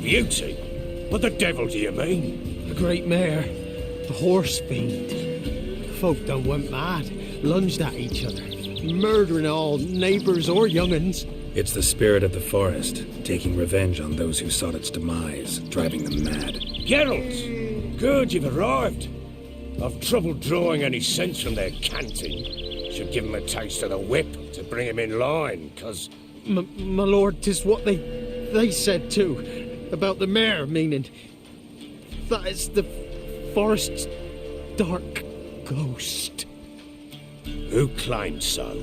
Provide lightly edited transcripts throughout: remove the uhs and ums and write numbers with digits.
beauty? What the devil do you mean? The great mare. The horse fiend. Folk done went mad, lunged at each other, murdering all neighbours or young'uns. It's the spirit of the forest, taking revenge on those who sought its demise, driving them mad. Geralt! Good, you've arrived. I've trouble drawing any sense from their canting. Should give him a taste of the whip to bring him in line, 'cause... My lord, 'tis what they said too, about the mare, meaning that it's the forest's dark ghost. Who claimed so?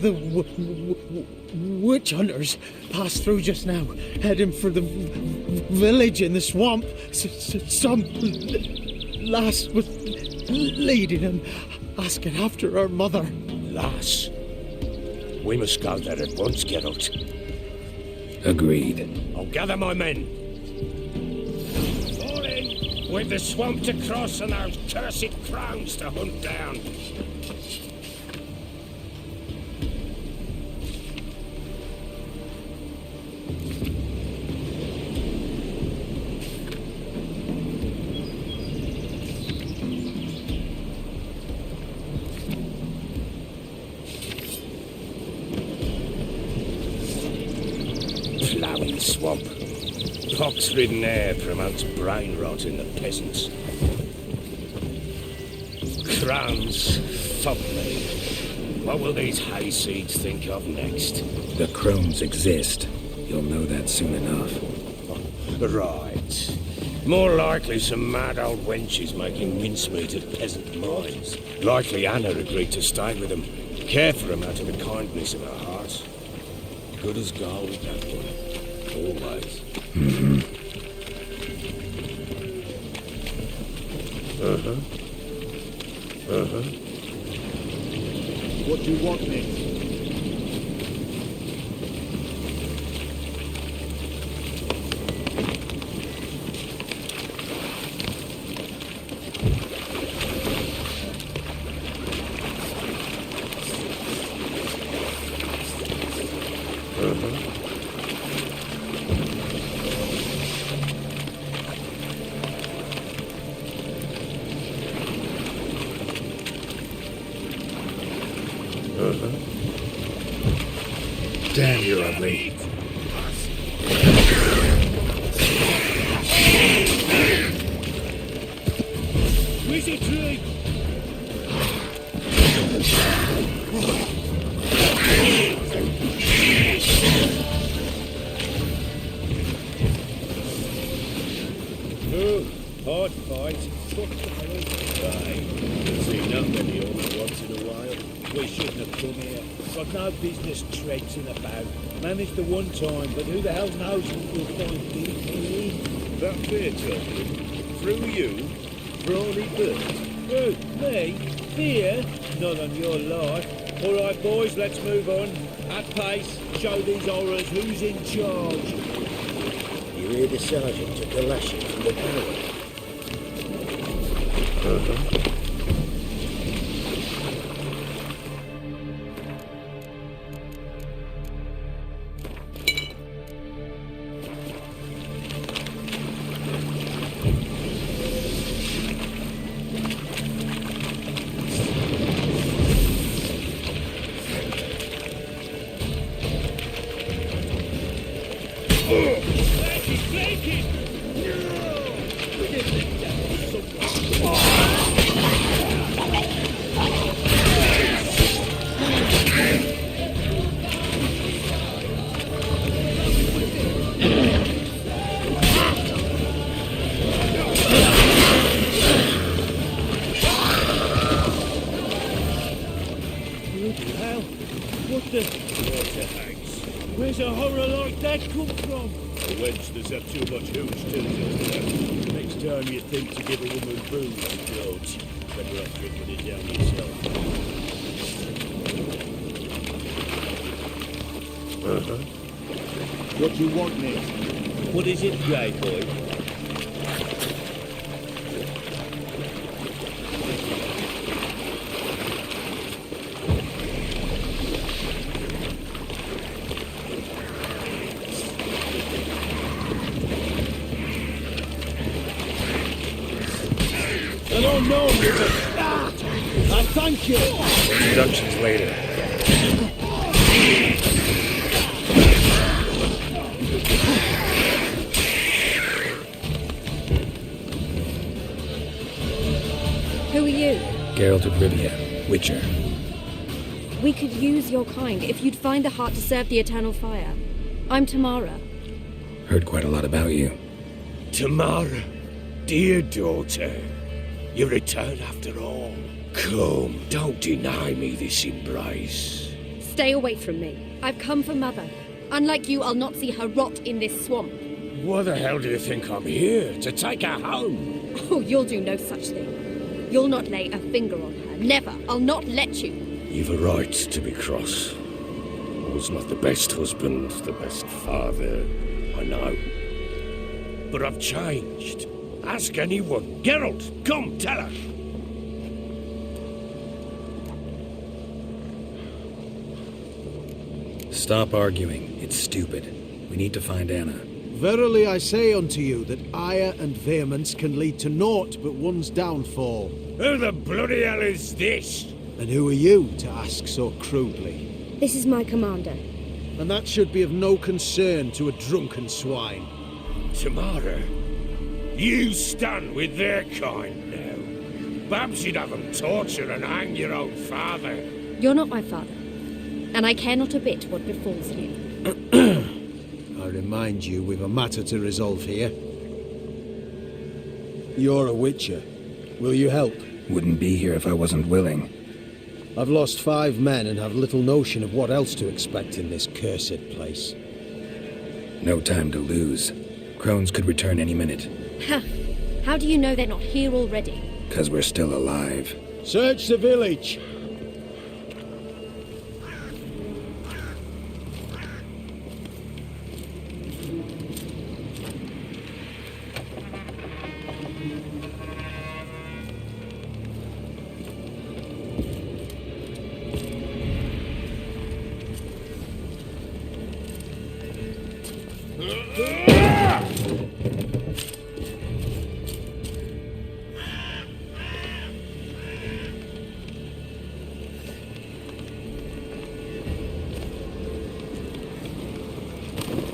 The witch hunters passed through just now, heading for the village in the swamp. Some lass was leading them, asking after her mother. Lass? We must go there at once, Geralt. Agreed. I'll gather my men. Fall in! We've the swamp to cross and those cursed crows to hunt down. Ploughing swamp. Pox-ridden air promotes brain rot in the peasants. Crowns, fuck me. What will these hayseeds think of next? The crones exist. You'll know that soon enough. Right. More likely some mad old wenches making mincemeat of peasant minds. Likely Anna agreed to stay with them. Care for them out of the kindness of her heart. Good as gold, that one. Always. Mm-hmm. What do you want next? Damn, you're ugly. Where's the tree? Oh, hard fight. Right. See nobody only once in a while. We shouldn't have come here. Got no business traipsing about. Managed the one time, but who the hell knows what we'll find deep. That fair talking? Through you? Brawny bird? Who? Me? Fear? Not on your life. All right, boys, let's move on. At pace, show these horrors who's in charge. You hear the sergeant took a lashing from the barrel. Where's a horror like that come from? The wench that's had too much hooch tells us that. Next time you think to give a woman booze, you don't. Better off drinking it down yourself. What do you want next? What is it, grey boy? know you, but... I thank you. Introductions later. Who are you? Geralt of Rivia, Witcher. We could use your kind if you'd find the heart to serve the Eternal Fire. I'm Tamara. Heard quite a lot about you. Tamara, dear daughter, you return after all. Come, don't deny me this embrace. Stay away from me. I've come for Mother. Unlike you, I'll not see her rot in this swamp. Why the hell do you think I'm here? To take her home? Oh, you'll do no such thing. You'll not lay a finger on her. Never. I'll not let you. You've a right to be cross. I was not the best husband, the best father, I know. But I've changed. Ask anyone. Geralt, come, tell her. Stop arguing. It's stupid. We need to find Anna. Verily I say unto you that ire and vehemence can lead to naught but one's downfall. Who the bloody hell is this? And who are you to ask so crudely? This is my commander. And that should be of no concern to a drunken swine. Tamara, you stand with their kind now. Perhaps you'd have them torture and hang your own father. You're not my father. And I care not a bit what befalls you. I remind you, we've a matter to resolve here. You're a witcher. Will you help? Wouldn't be here if I wasn't willing. I've lost 5 men and have little notion of what else to expect in this cursed place. No time to lose. Crones could return any minute. Ha! How do you know they're not here already? 'Cause we're still alive. Search the village!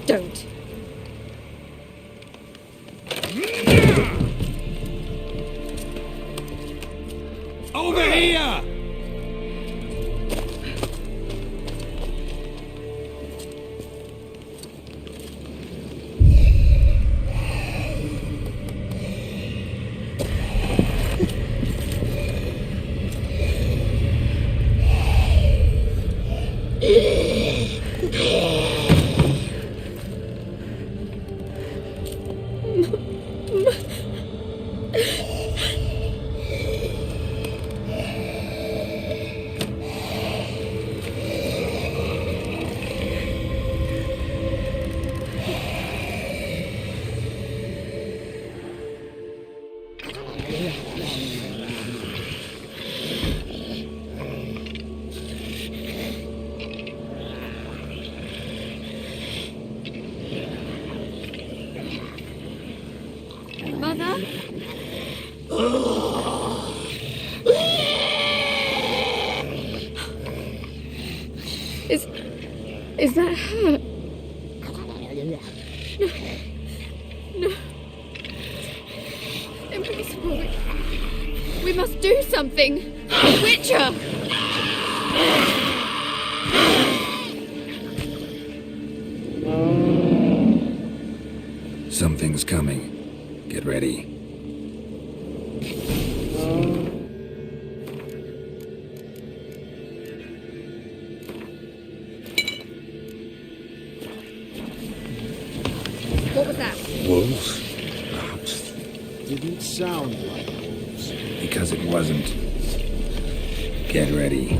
Don't. Over here! Mother? Is that her? No. Impossible. We must do something. Witcher! Something's coming. Get ready. What was that? Wolves? Perhaps. Didn't sound like wolves. Because it wasn't. Get ready.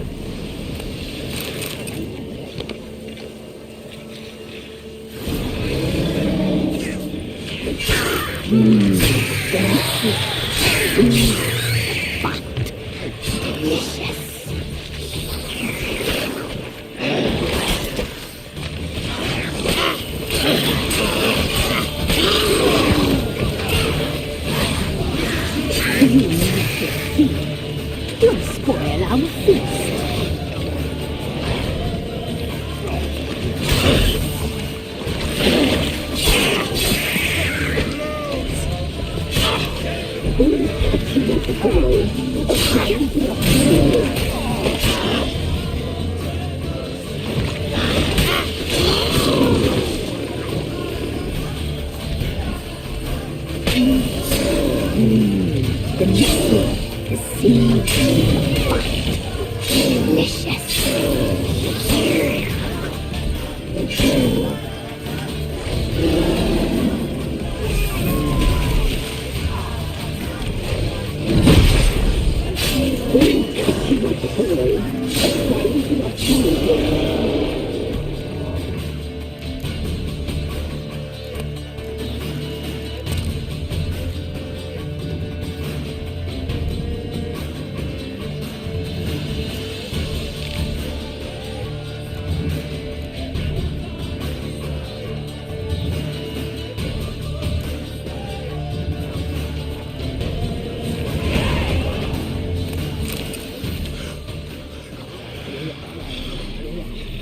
You'll spoil our feast.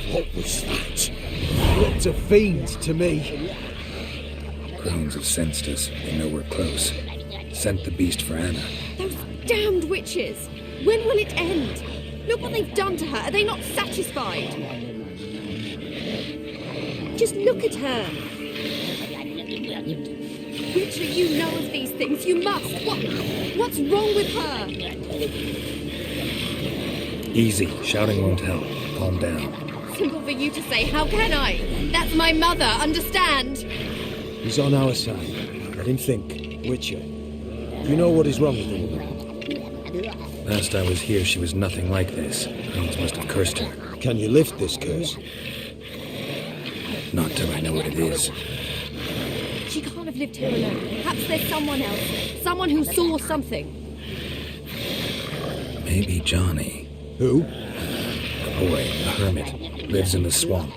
What was that? Looked a fiend to me. Crones have sensed us. They know we're close. Sent the beast for Anna. Those damned witches! When will it end? Look what they've done to her. Are they not satisfied? Just look at her. Witcher, you know of these things. You must. What's wrong with her? Easy. Shouting won't help. Calm down. Simple for you to say. How can I? That's my mother. Understand? He's on our side. Let him think. Witcher, you know what is wrong with the woman? Last I was here, she was nothing like this. Crones must have cursed her. Can you lift this curse? Not till I know what it is. She can't have lived here alone. Perhaps there's someone else. Someone who saw something. Maybe Johnny. Who? A boy, a hermit. Lives in the swamp.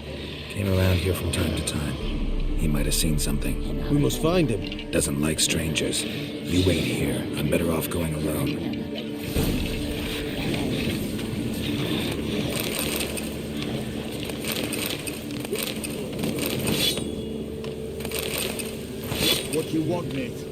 Came around here from time to time. He might have seen something. We must find him. Doesn't like strangers. You wait here. I'm better off going alone. What you want, mate?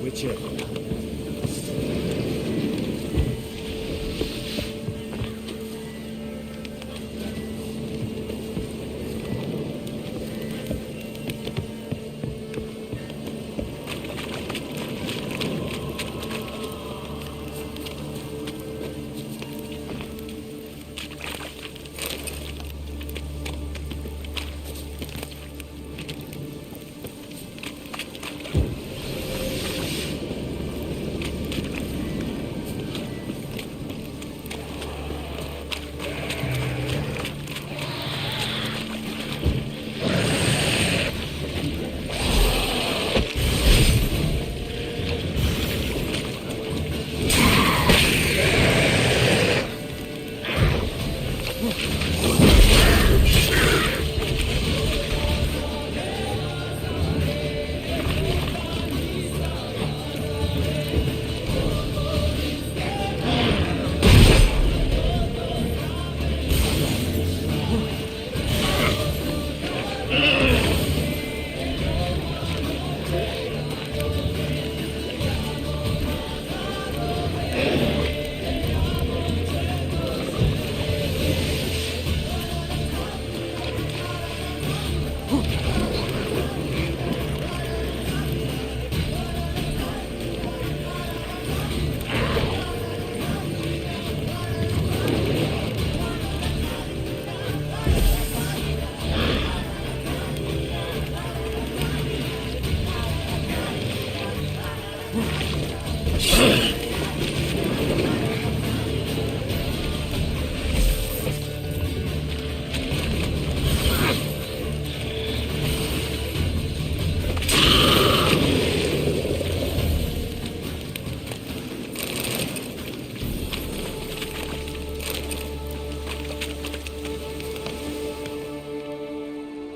Witcher.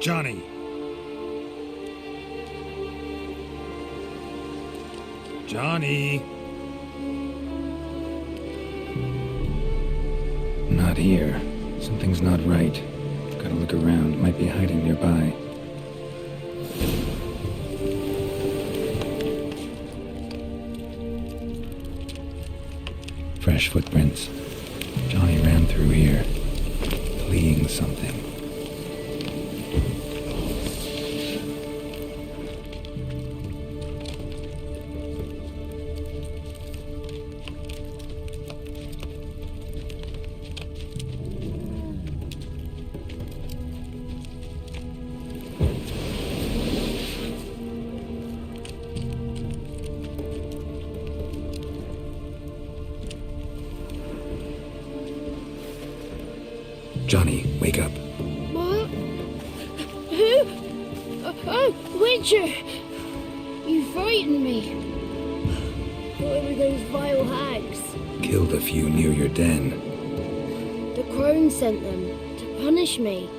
Johnny! Johnny! Not here. Something's not right. Gotta look around. Might be hiding nearby. Fresh footprints. Johnny ran through here, fleeing something. Johnny, wake up. What? Who? Oh, Witcher! You frightened me. What were those vile hags? Killed a few near your den. The crone sent them to punish me.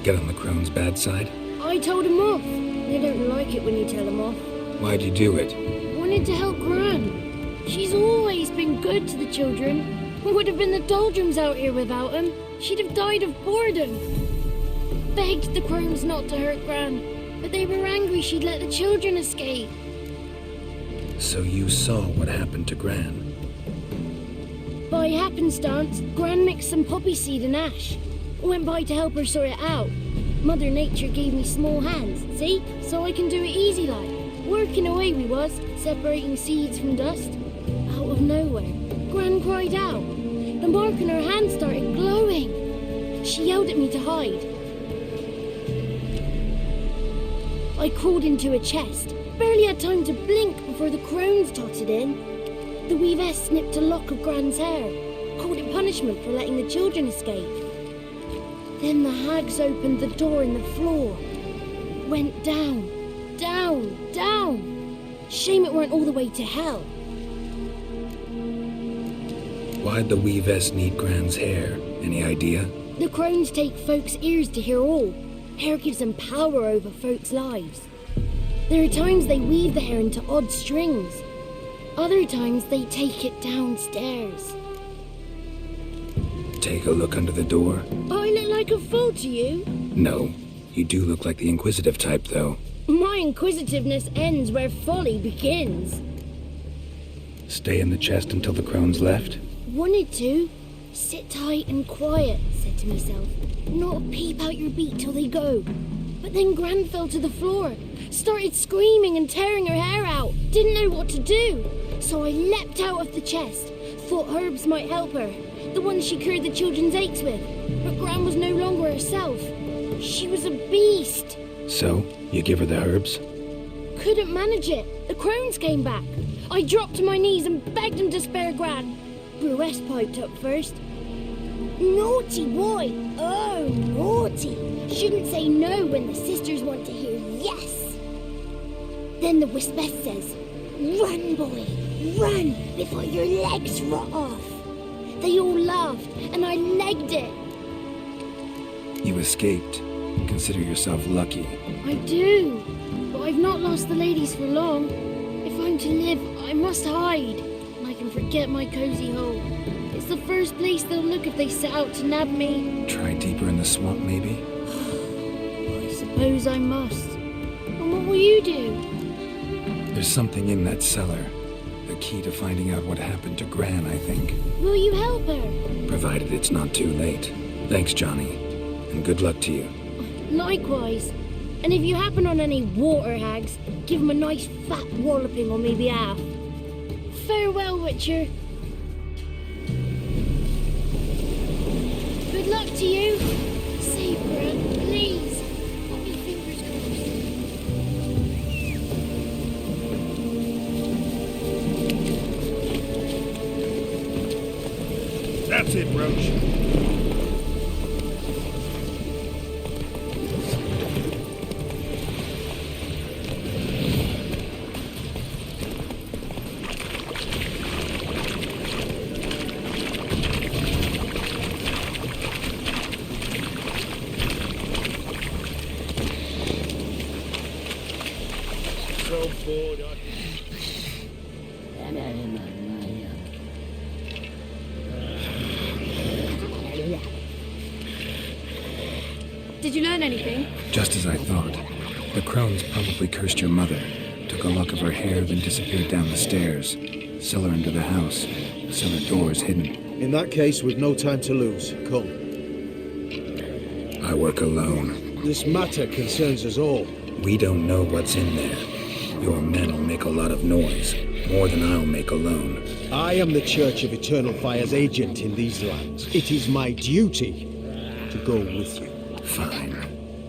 Get on the crone's bad side? I told them off. They don't like it when you tell them off. Why'd you do it? Wanted to help Gran. She's always been good to the children. Would have been the doldrums out here without him. She'd have died of boredom. Begged the crones not to hurt Gran, but they were angry she'd let the children escape. So you saw what happened to Gran? By happenstance, Gran mixed some poppy seed and ash. Went by to help her sort it out. Mother Nature gave me small hands, see? So I can do it easy like. Working away we was, separating seeds from dust. Out of nowhere, Gran cried out. The mark on her hand started glowing. She yelled at me to hide. I crawled into a chest. Barely had time to blink before the crones totted in. The weavess snipped a lock of Gran's hair. Called it punishment for letting the children escape. Then the hags opened the door in the floor. Went down, down, down. Shame it weren't all the way to hell. Why'd the weavess need Gran's hair? Any idea? The crones take folks' ears to hear all. Hair gives them power over folks' lives. There are times they weave the hair into odd strings. Other times they take it downstairs. Take a look under the door? I look like a fool to you? No. You do look like the inquisitive type, though. My inquisitiveness ends where folly begins. Stay in the chest until the crones left? Wanted to. Sit tight and quiet, said to myself. Not peep out your beat till they go. But then Gran fell to the floor. Started screaming and tearing her hair out. Didn't know what to do. So I leapt out of the chest. Thought herbs might help her. The ones she cured the children's aches with. But Gran was no longer herself. She was a beast. So, you give her the herbs? Couldn't manage it. The crones came back. I dropped to my knees and begged them to spare Gran. Bruess piped up first. Naughty boy. Oh, naughty. Shouldn't say no when the sisters want to hear yes. Then the Wispess says, run, boy, run before your legs rot off. They all laughed and I legged it. You escaped. Consider yourself lucky. I do, but I've not lost the ladies for long. If I'm to live, I must hide. And I can forget my cozy hole. It's the first place they'll look if they set out to nab me. Try deeper in the swamp, maybe? I suppose I must. And what will you do? There's something in that cellar. The key to finding out what happened to Gran, I think. Will you help her? Provided it's not too late. Thanks, Johnny. And good luck to you. Likewise. And if you happen on any water hags, give them a nice fat walloping on me behalf. Farewell, Witcher. Good luck to you. Save Gran, please. Got me fingers crossed. That's it, Roach. so bored I Did you learn anything? Just as I thought. The crones probably cursed your mother, took a lock of her hair, then disappeared down the stairs. Cellar into the house. Cellar doors hidden. In that case, we've no time to lose. Come. I work alone. This matter concerns us all. We don't know what's in there. Your men will make a lot of noise. More than I'll make alone. I am the Church of Eternal Fire's agent in these lands. It is my duty to go with you. Fine.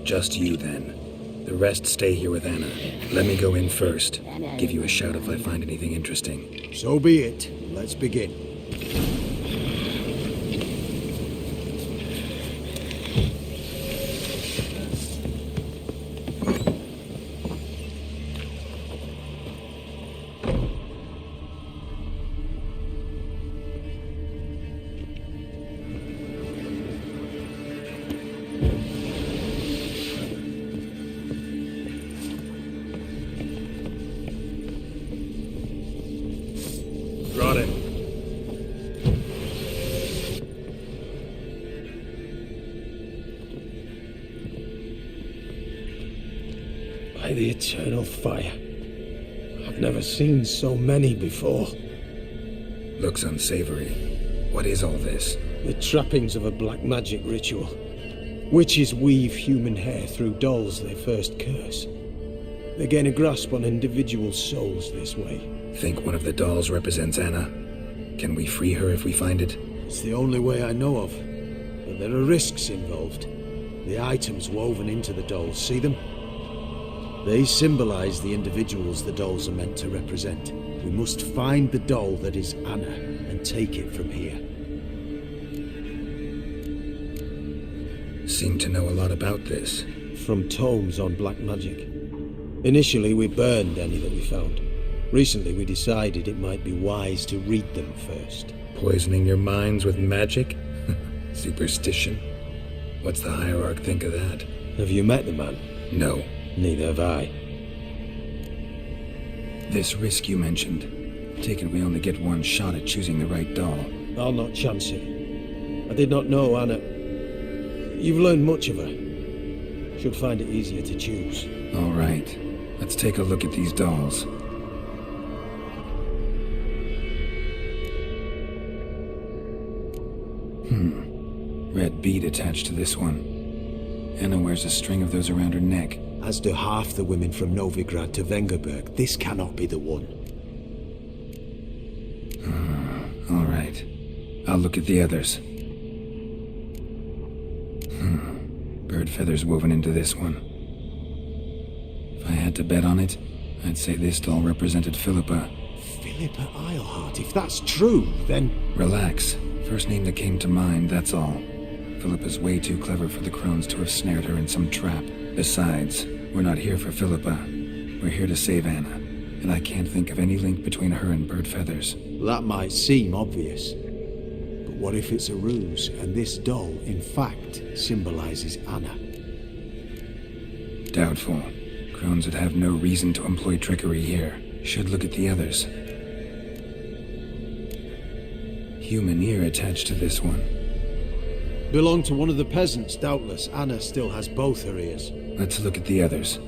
Just you then. The rest stay here with Anna. Let me go in first. Give you a shout if I find anything interesting. So be it. Let's begin. Got it. By the Eternal Fire. I've never seen so many before. Looks unsavory. What is all this? The trappings of a black magic ritual. Witches weave human hair through dolls they first curse. They gain a grasp on individual souls this way. Think one of the dolls represents Anna? Can we free her if we find it? It's the only way I know of. But there are risks involved. The items woven into the dolls, see them? They symbolize the individuals the dolls are meant to represent. We must find the doll that is Anna and take it from here. Seem to know a lot about this. From tomes on black magic. Initially, we burned any that we found. Recently, we decided it might be wise to read them first. Poisoning your minds with magic? Superstition? What's the hierarch think of that? Have you met the man? No. Neither have I. This risk you mentioned. Take it we only get one shot at choosing the right doll. I'll not chance it. I did not know Anna. You've learned much of her. Should find it easier to choose. All right. Let's take a look at these dolls. Red bead attached to this one. Anna wears a string of those around her neck. As do half the women from Novigrad to Vengerberg. This cannot be the one. All right. I'll look at the others. Bird feathers woven into this one. If I had to bet on it, I'd say this doll represented Philippa. Philippa Eilhart, if that's true, then... Relax. First name that came to mind, that's all. Philippa's way too clever for the crones to have snared her in some trap. Besides, we're not here for Philippa. We're here to save Anna. And I can't think of any link between her and bird feathers. That might seem obvious. But what if it's a ruse, and this doll, in fact, symbolizes Anna? Doubtful. Crones would have no reason to employ trickery here. Should look at the others. Human ear attached to this one. Belonged to one of the peasants, doubtless. Anna still has both her ears. Let's look at the others.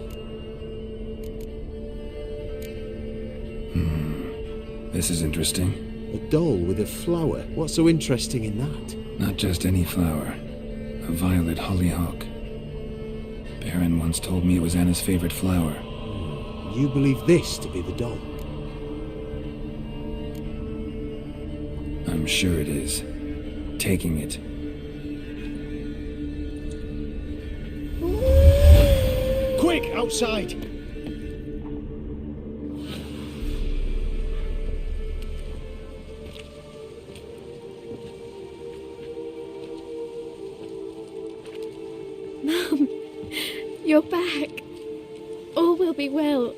This is interesting. A doll with a flower. What's so interesting in that? Not just any flower. A violet hollyhock. Baron once told me it was Anna's favorite flower. You believe this to be the doll? I'm sure it is. Taking it. Quick, outside! Mum, you're back. All will be well.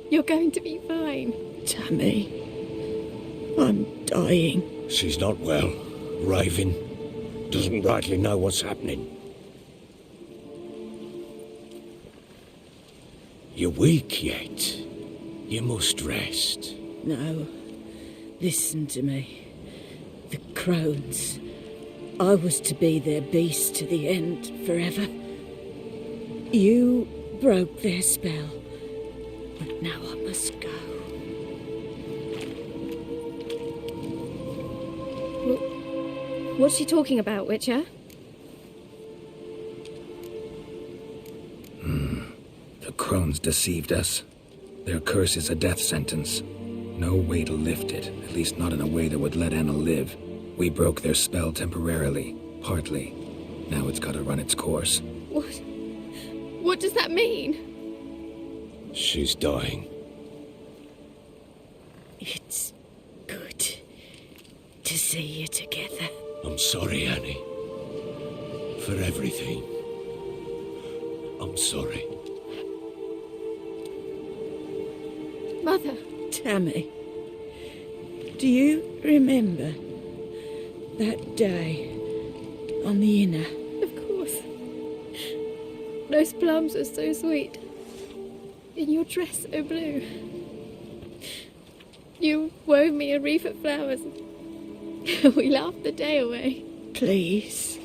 You're going to be fine. Tammy, I'm dying. She's not well. Raving. Doesn't rightly know what's happening. You're weak yet. You must rest. No. Listen to me. The crones. I was to be their beast to the end, forever. You broke their spell. But now I must go. What's she talking about, Witcher? The crones deceived us. Their curse is a death sentence. No way to lift it, at least not in a way that would let Anna live. We broke their spell temporarily, partly. Now it's gotta run its course. What does that mean? She's dying. It's good to see you together. I'm sorry, Annie. For everything. I'm sorry. Mother. Tammy, do you remember that day on the Inner? Of course. Those plums are so sweet. And your dress so blue. You wove me a wreath of flowers. We laughed the day away. Please,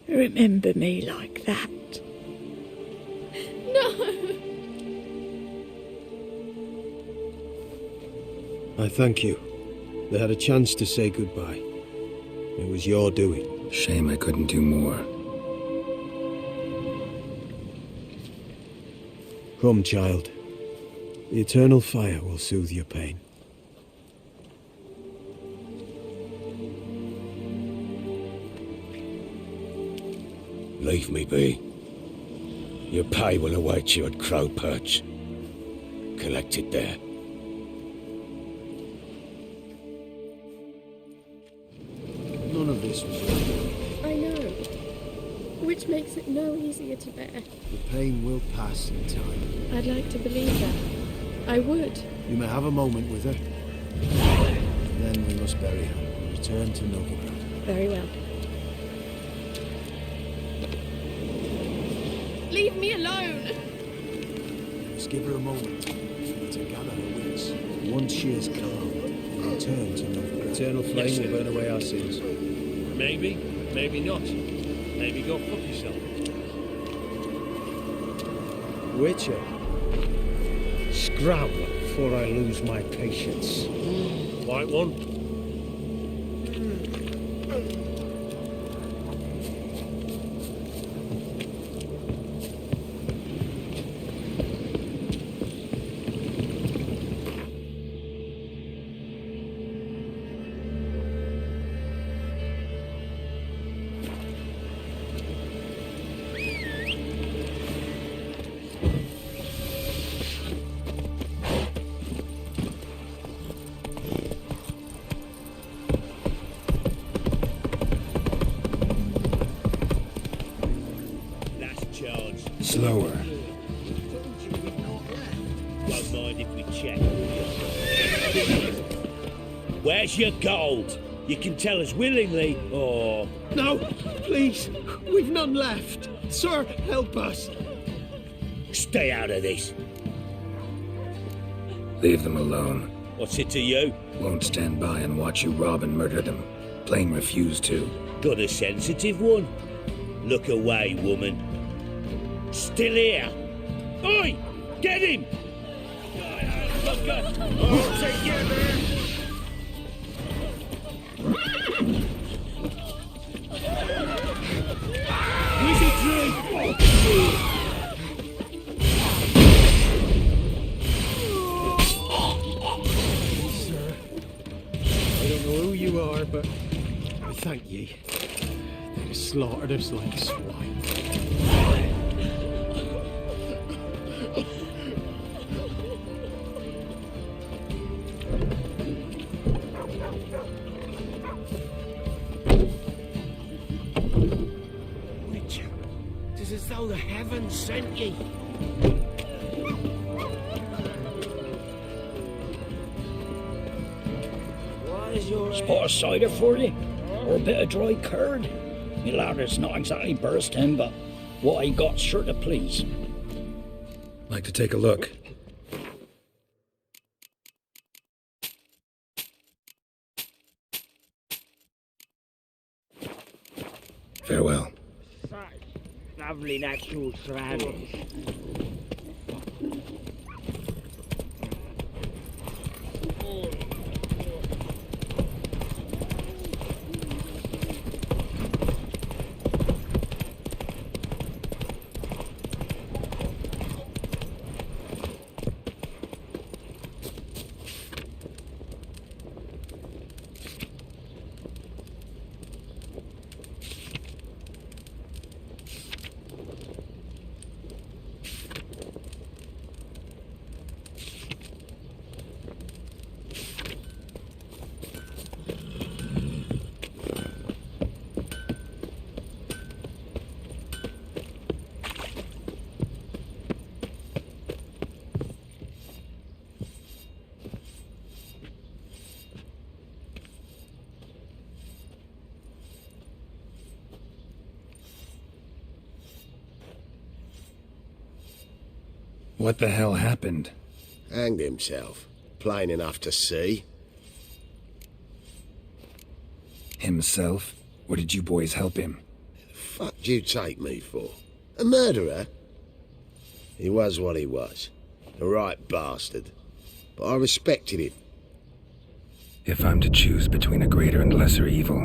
remember me like that. No! I thank you. They had a chance to say goodbye. It was your doing. Shame I couldn't do more. Come, child. The eternal fire will soothe your pain. Leave me be. Your pay will await you at Crow Perch. Collect it there. None of this was your doing. I know. Which makes it no easier to bear. The pain will pass in time. I'd like to believe that. I would. You may have a moment with her. Then we must bury her. Return to Novigrad. Very well. Leave me alone! Just give her a moment to gather her wits. Once she is calm, we'll return to Novigrad. Eternal flame will burn away our sins. Maybe, maybe not. Maybe go fuck yourself. Witcher, scrabble before I lose my patience. White one. Slower. Won't mind if we check. Where's your gold? You can tell us willingly, or... No, please, we've none left. Sir, help us. Stay out of this. Leave them alone. What's it to you? Won't stand by and watch you rob and murder them. Plain refuse to. Got a sensitive one? Look away, woman. Still here. Oi! Get him! All together! Wizardry! Sir, I don't know who you are, but I thank ye. They have slaughtered us like swine. As though the heavens sent ye. Why is your... Spot of cider for you? Or a bit of dry curd? Me ladder's not exactly bursting, but what I got's sure to please. Like to take a look. lovely natural surroundings. What the hell happened? Hanged himself. Plain enough to see. Himself? Or did you boys help him? Fuck do you take me for? A murderer? He was what he was. A right bastard. But I respected him. If I'm to choose between a greater and lesser evil,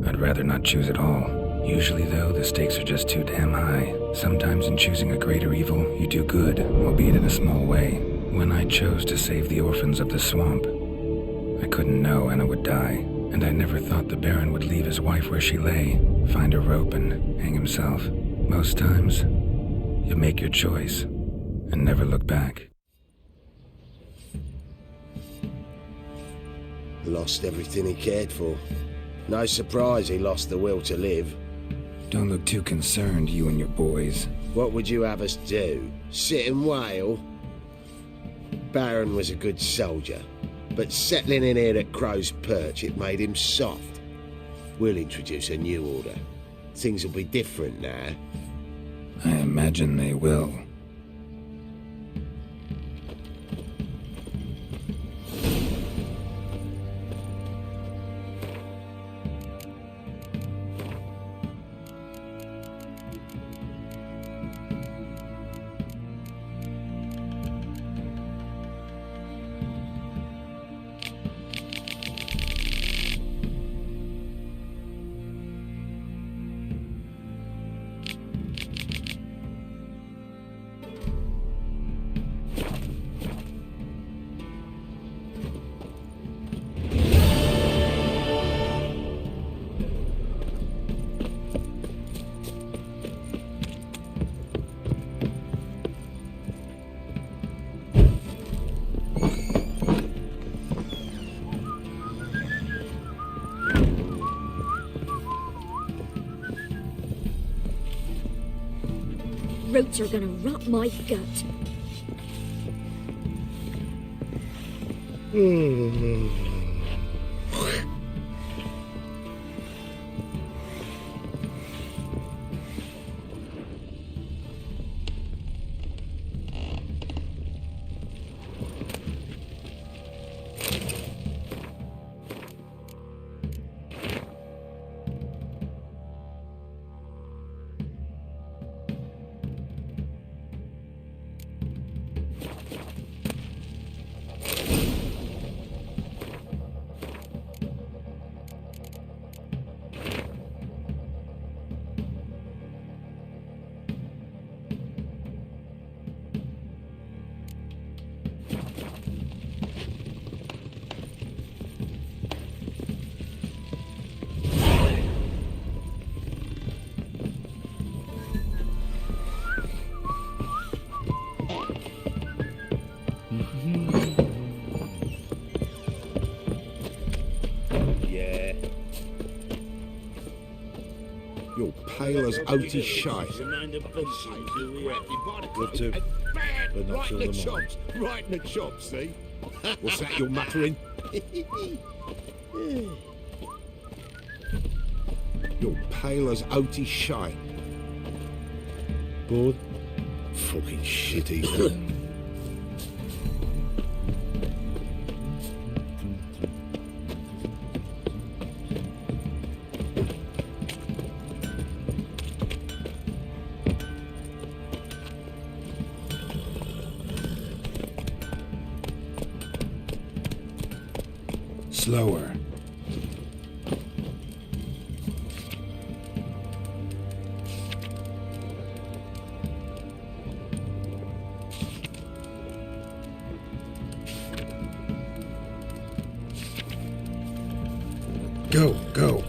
I'd rather not choose at all. Usually, though, the stakes are just too damn high. Sometimes in choosing a greater evil, you do good, albeit in a small way. When I chose to save the orphans of the swamp, I couldn't know Anna would die, and I never thought the Baron would leave his wife where she lay, find a rope and hang himself. Most times, you make your choice and never look back. Lost everything he cared for. No surprise he lost the will to live. Don't look too concerned, you and your boys. What would you have us do? Sit and wail? Baron was a good soldier, but settling in here at Crow's Perch, it made him soft. We'll introduce a new order. Things will be different now. I imagine they will. Roots are gonna rot my gut. You're pale as oaty shite. Good too. But not till the morning. Right in the chops, see? What's that you're muttering? You're pale as oaty shite. Bored? Fucking shitty. Slower. Go, go.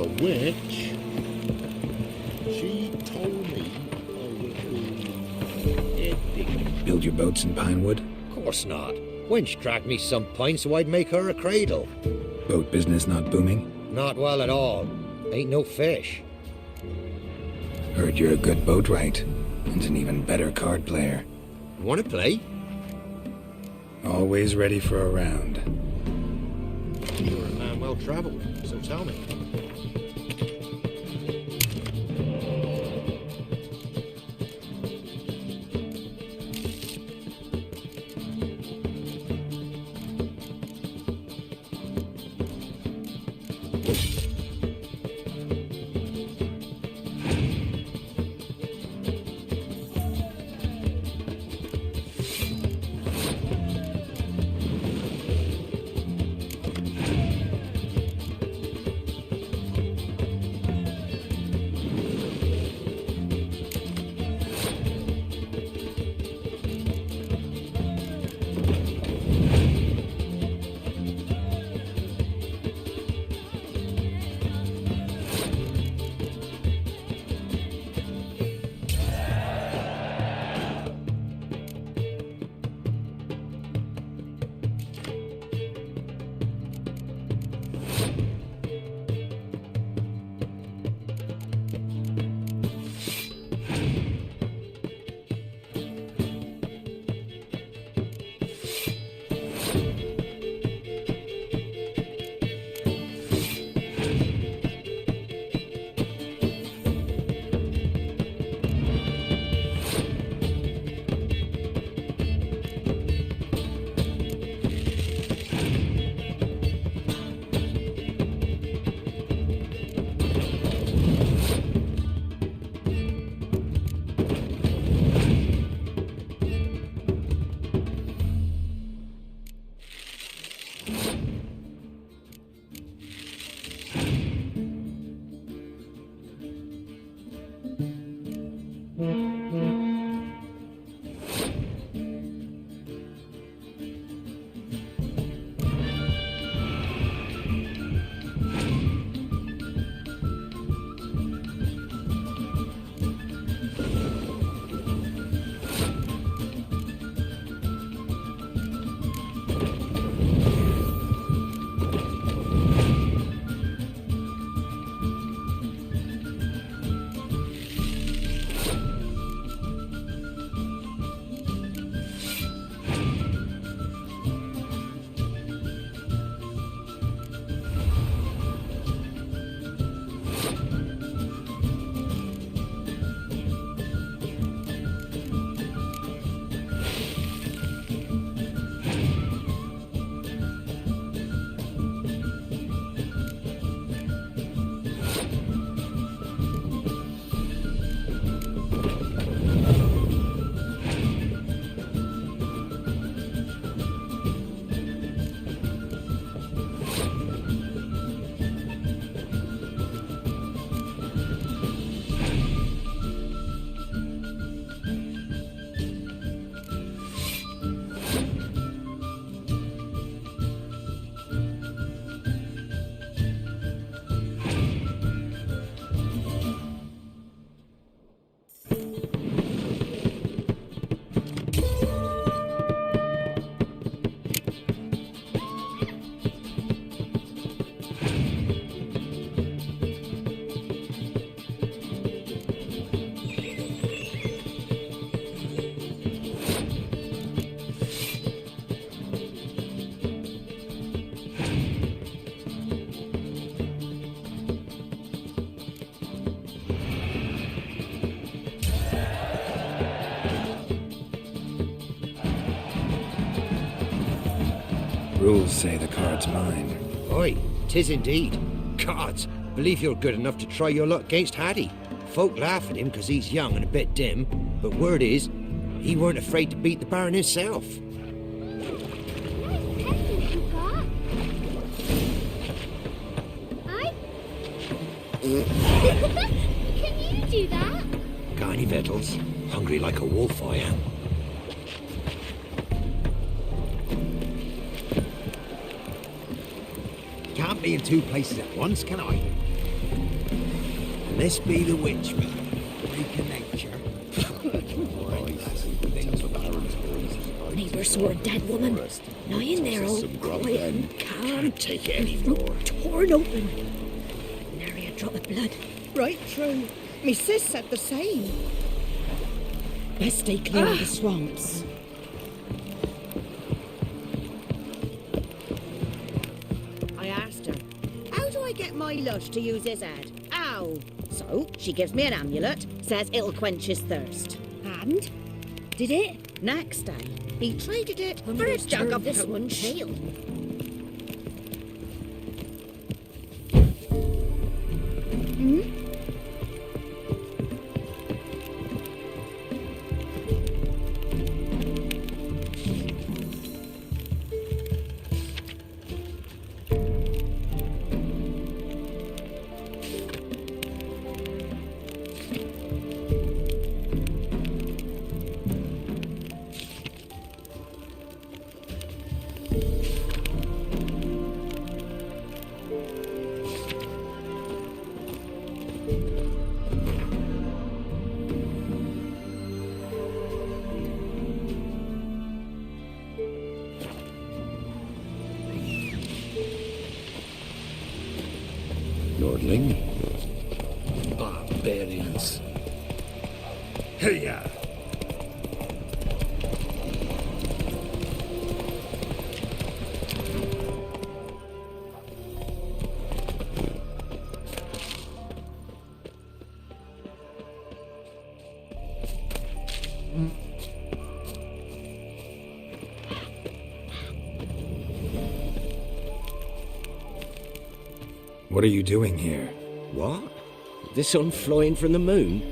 The witch, she told me Build your boats in pine wood? Of course not. Wench dragged me some pine so I'd make her a cradle. Boat business not booming? Not well at all. Ain't no fish. Heard you're a good boatwright, and an even better card player. Wanna play? Always ready for a round. You're a man well traveled, so tell me. Rules say the card's mine. Aye, 'tis indeed. Gods, believe you're good enough to try your luck against Hattie. Folk laugh at him 'cause he's young and a bit dim, but word is, he weren't afraid to beat the Baron himself. Can you do that? Got any victuals? Hungry like a wolf, I am. Can't be in two places at once, can I? And this be the witch, me. Freak of nature. Neighbour saw a dead woman lying there all quiet and calm. Can't take it anymore. Torn open. Nary a drop of blood. Right true. Me sis said the same. Best stay clear of the swamps. I asked her, how do I get my lush to use his head? Ow! So, she gives me an amulet, says it'll quench his thirst. And? Did it? Next day, he traded it for a Understood jug of this punch. one tail. Lordling. Barbarians. Hey-ya! What are you doing here? What? The sun flying from the moon?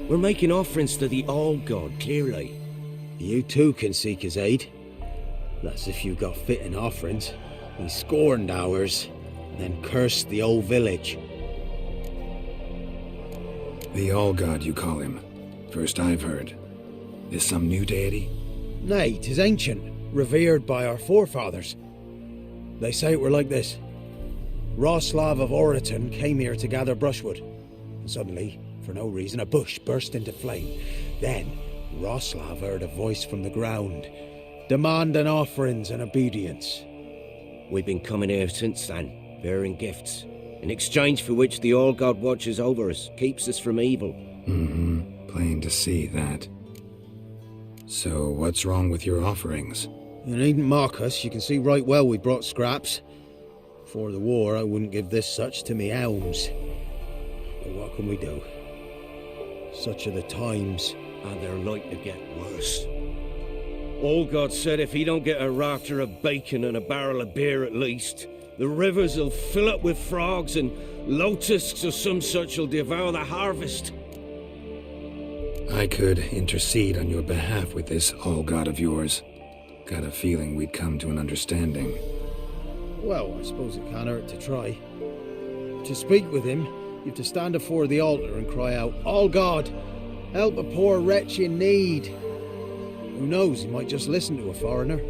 We're making offerings to the All-God, clearly. You too can seek his aid. That's if you got fitting offerings. He scorned ours, then cursed the old village. The All-God, you call him. First I've heard. Is some new deity? Nay, 'tis ancient, revered by our forefathers. They say it were like this. Roslav of Oriton came here to gather brushwood. And suddenly, for no reason, a bush burst into flame. Then, Roslav heard a voice from the ground, demanding offerings and obedience. We've been coming here since then, bearing gifts, in exchange for which the All-God watches over us, keeps us from evil. Plain to see that. So, what's wrong with your offerings? You needn't mock us, you can see right well we brought scraps. Before the war, I wouldn't give this such to me elms. But what can we do? Such are the times. And they're like to get worse. All-God said if he don't get a rafter of bacon and a barrel of beer at least, the rivers will fill up with frogs and locusts or some such will devour the harvest. I could intercede on your behalf with this All-God of yours. Got a feeling we'd come to an understanding. Well, I suppose it can't hurt to try. To speak with him, you have to stand before the altar and cry out, All God, help a poor wretch in need. Who knows, he might just listen to a foreigner.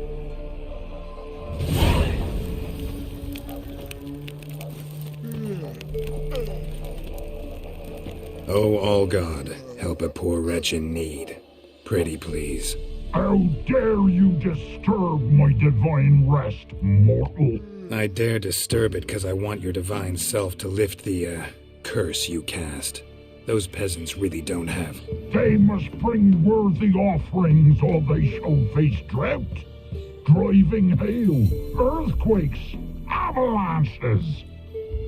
Oh, All-God, help a poor wretch in need. Pretty please. How dare you disturb my divine rest, mortal? I dare disturb it because I want your divine self to lift the, curse you cast. Those peasants really don't have. They must bring worthy offerings or they shall face drought, driving hail, earthquakes, avalanches.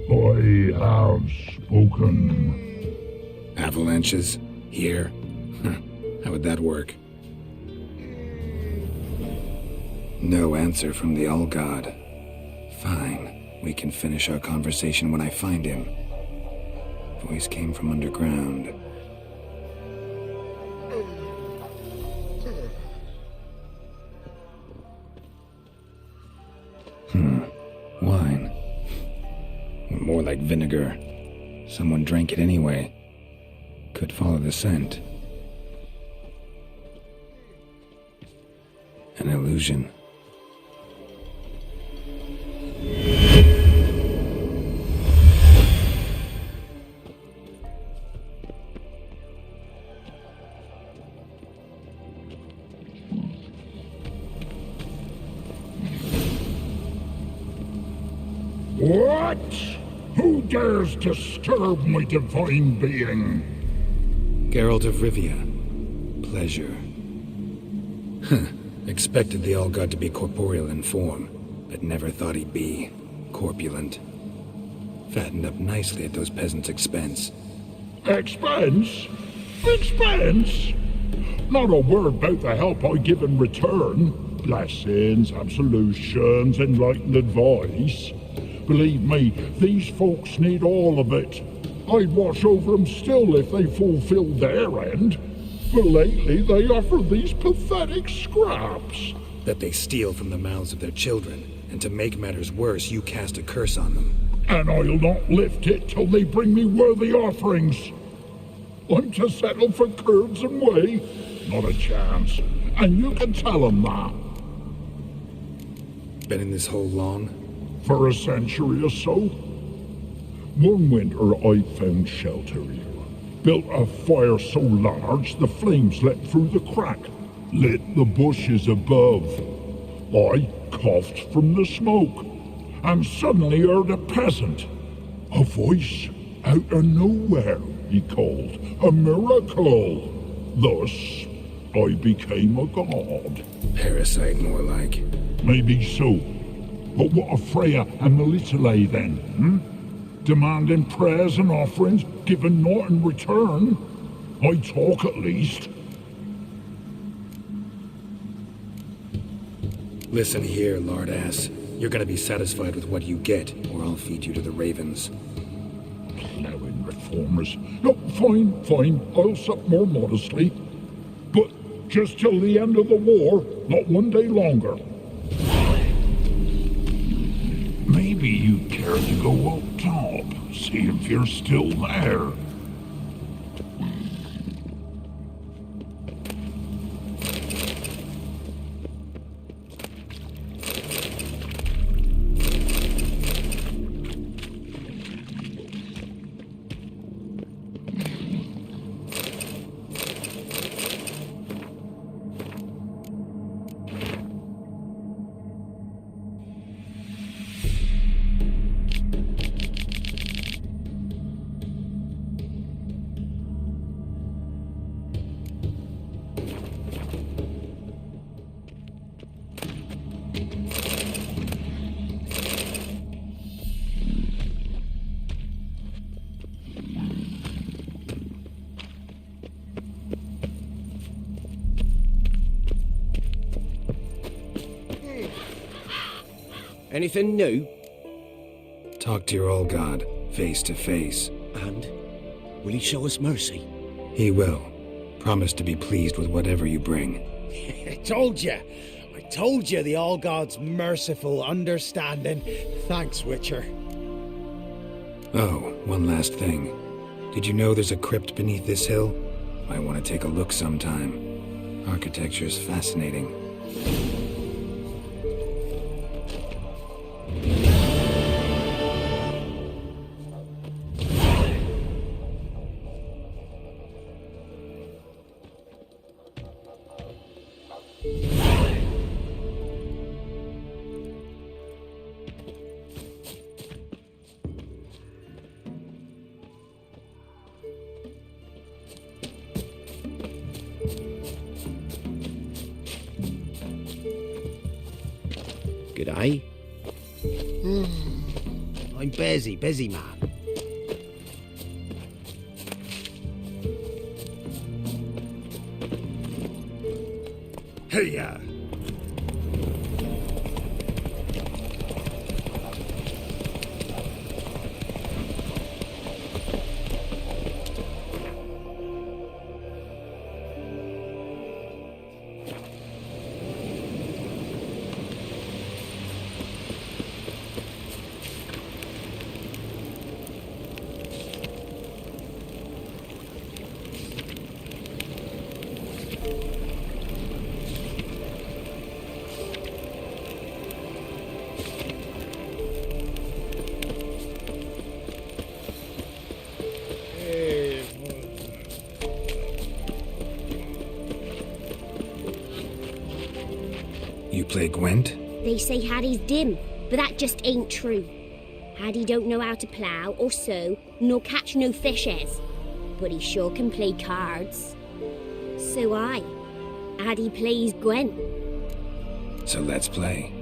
I have spoken. Avalanches? Here? How would that work? No answer from the All-God. Fine. We can finish our conversation when I find him. Voice came from underground. Wine. More like vinegar. Someone drank it anyway. Could follow the scent. An illusion. What? Who dares disturb my divine being? Geralt of Rivia. Pleasure. Expected the All-God to be corporeal in form, but never thought he'd be corpulent. Fattened up nicely at those peasants' expense. Expense? Expense? Not a word about the help I give in return. Blessings, absolutions, enlightened advice. Believe me, these folks need all of it. I'd watch over them still if they fulfilled their end. But lately they offer these pathetic scraps. That they steal from the mouths of their children, and to make matters worse, you cast a curse on them. And I'll not lift it till they bring me worthy offerings. I'm to settle for curds and whey? Not a chance. And you can tell them that. Been in this hole long? For a century or so. One winter I found shelter here. Built a fire so large the flames leapt through the crack, lit the bushes above. I coughed from the smoke, and suddenly heard a peasant. A voice out of nowhere, he called. A miracle. Thus, I became a god. Parasite, more like. Maybe so. But what of Freya and Melitele then, Demanding prayers and offerings, given naught in return? I talk at least. Listen here, lard-ass. You're gonna be satisfied with what you get, or I'll feed you to the ravens. Plowing reformers. No, fine, I'll sup more modestly. But just till the end of the war, not one day longer. Maybe you care to go up top, see if you're still there. Anything new? Talk to your old god, face to face. And? Will he show us mercy? He will. Promise to be pleased with whatever you bring. I told you the All-God's merciful, understanding. Thanks, Witcher. Oh, one last thing. Did you know there's a crypt beneath this hill? Might want to take a look sometime. Architecture's fascinating. G'day. I'm busy man. Hey-ya! You play Gwent? They say Hattie's dim, but that just ain't true. Hattie don't know how to plough or sew, nor catch no fishes. But he sure can play cards. So Hattie plays Gwent. So let's play.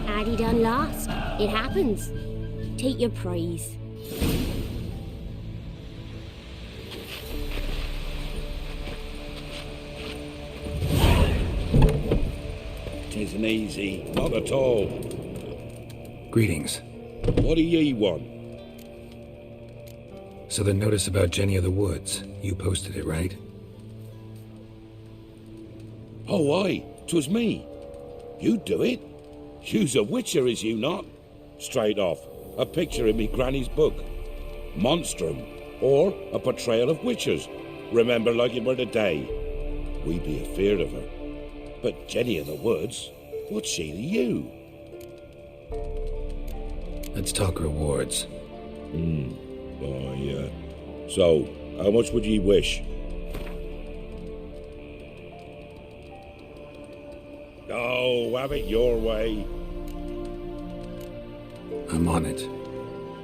Hattie done lost. It happens. Take your praise. Tisn't easy, not at all. Greetings. What do ye want? So the notice about Jenny of the Woods, you posted it, right? Oh, aye, 'twas me. You do it? You's a witcher, is you not? Straight off, a picture in me granny's book. Monstrum, or a portrayal of witchers. Remember like it were the day. We be afeard of her. But Jenny of the Woods, what's she to you? Let's talk rewards. So, how much would ye wish? Oh, have it your way. I'm on it.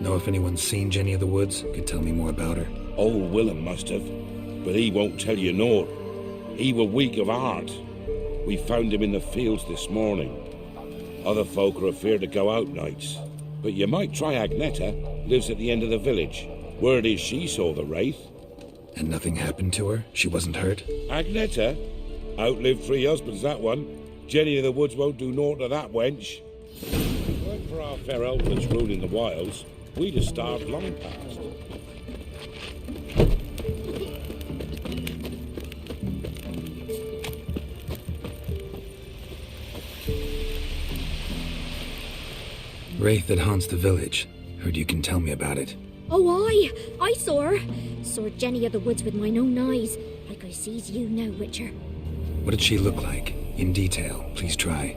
Know if anyone's seen Jenny of the Woods? Could tell me more about her. Old Willem must have, but he won't tell you naught. He were weak of heart. We found him in the fields this morning. Other folk are afeard to go out nights. But you might try Agneta, lives at the end of the village. Word is she saw the wraith. And nothing happened to her? She wasn't hurt? Agneta? Outlived 3 husbands, that one. Jenny of the Woods won't do naught to that wench. If it weren't for our fair elders ruling the wilds, we'd have starved long past. wraith that haunts the village. Heard you can tell me about it. Oh, I saw her. Saw Jenny of the woods with mine own eyes, like I sees you now, Witcher. What did she look like? In detail, please try.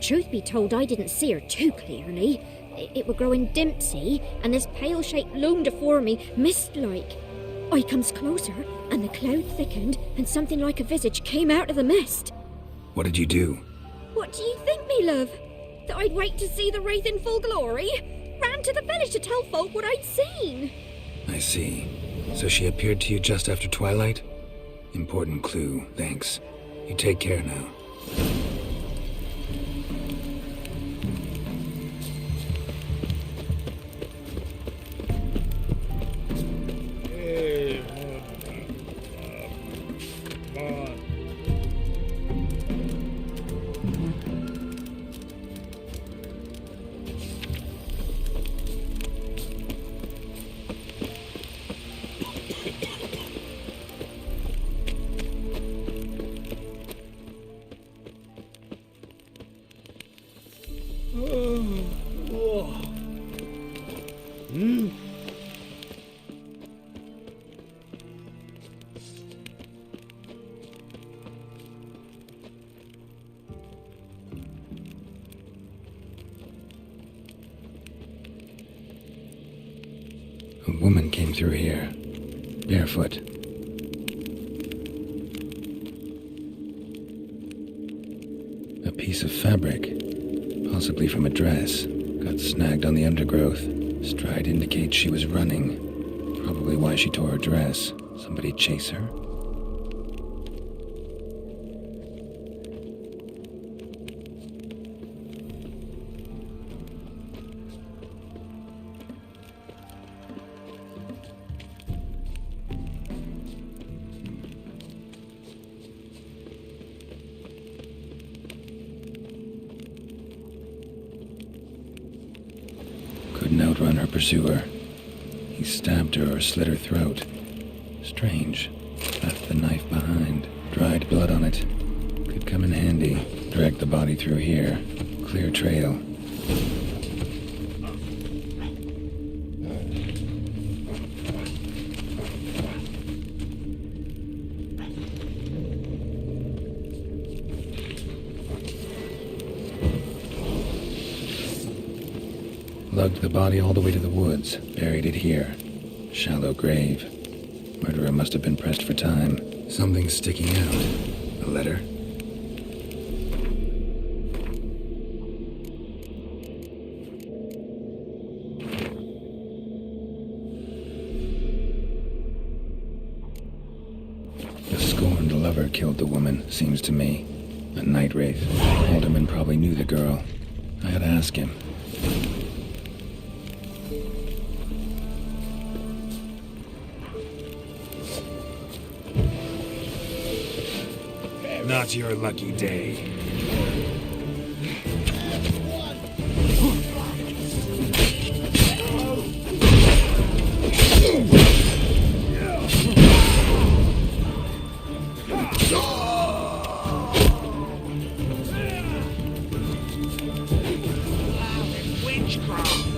Truth be told, I didn't see her too clearly. It were growing dim, see, and this pale shape loomed afore me, mist-like. I comes closer, and the cloud thickened, and something like a visage came out of the mist. What did you do? What do you think, me love? That I'd wait to see the wraith in full glory? Ran to the village to tell folk what I'd seen. I see. So she appeared to you just after twilight? Important clue, thanks. You take care now. A woman came through here, barefoot. A piece of fabric, possibly from a dress, got snagged on the undergrowth. Stride indicates she was running. Probably why she tore her dress. Somebody chase her? Couldn't outrun her pursuer. He stabbed her or slit her throat. Strange. Left the knife behind. Dried blood on it. Could come in handy. Dragged the body through here. Clear trail. Lugged the body all the way to the woods, buried it here. Shallow grave. Murderer must have been pressed for time. Something's sticking out. A letter? The scorned lover killed the woman, seems to me. A night wraith. Alderman probably knew the girl. I had to ask him. Not your lucky day. Witchcraft!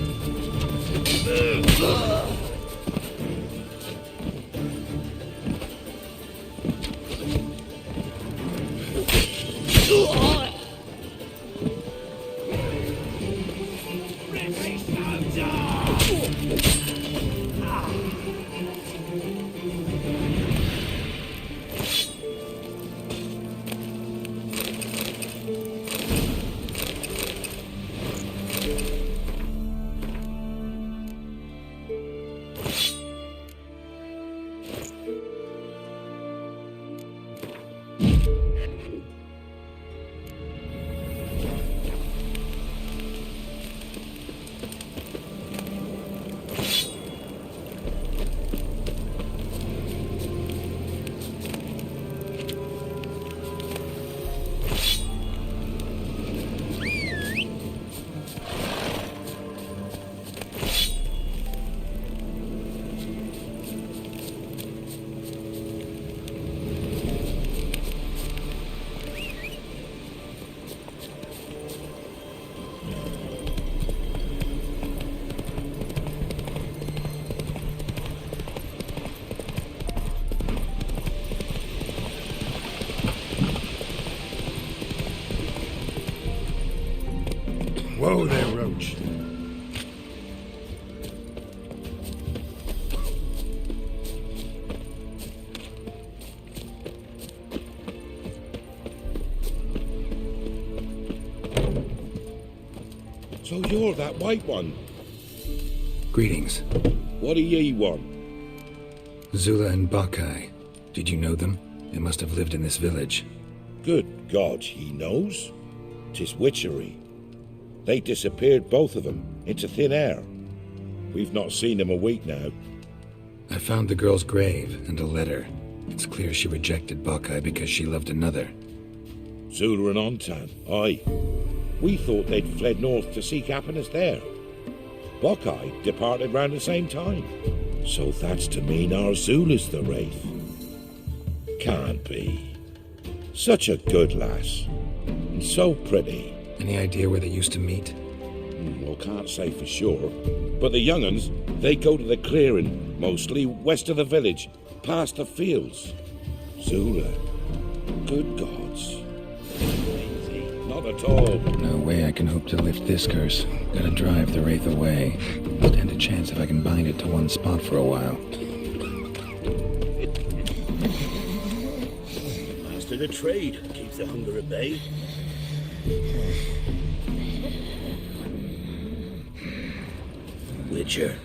So you're that white one. Greetings. What do ye want? Zula and Bakai. Did you know them? They must have lived in this village. Good God, he knows. 'Tis witchery. They disappeared, both of them, into thin air. We've not seen them a week now. I found the girl's grave and a letter. It's clear she rejected Bakai because she loved another. Zula and Ontan, aye. We thought they'd fled north to seek happiness there. Bakai departed round the same time. So that's to mean our Zula's the wraith. Can't be. Such a good lass. And so pretty. Any idea where they used to meet? Well, can't say for sure. But the young'uns, they go to the clearing, mostly west of the village, past the fields. Zula. Good gods. Not at all. No way I can hope to lift this curse. Gotta drive the wraith away. Stand a chance if I can bind it to one spot for a while. Master the trade keeps the hunger at bay. Witcher.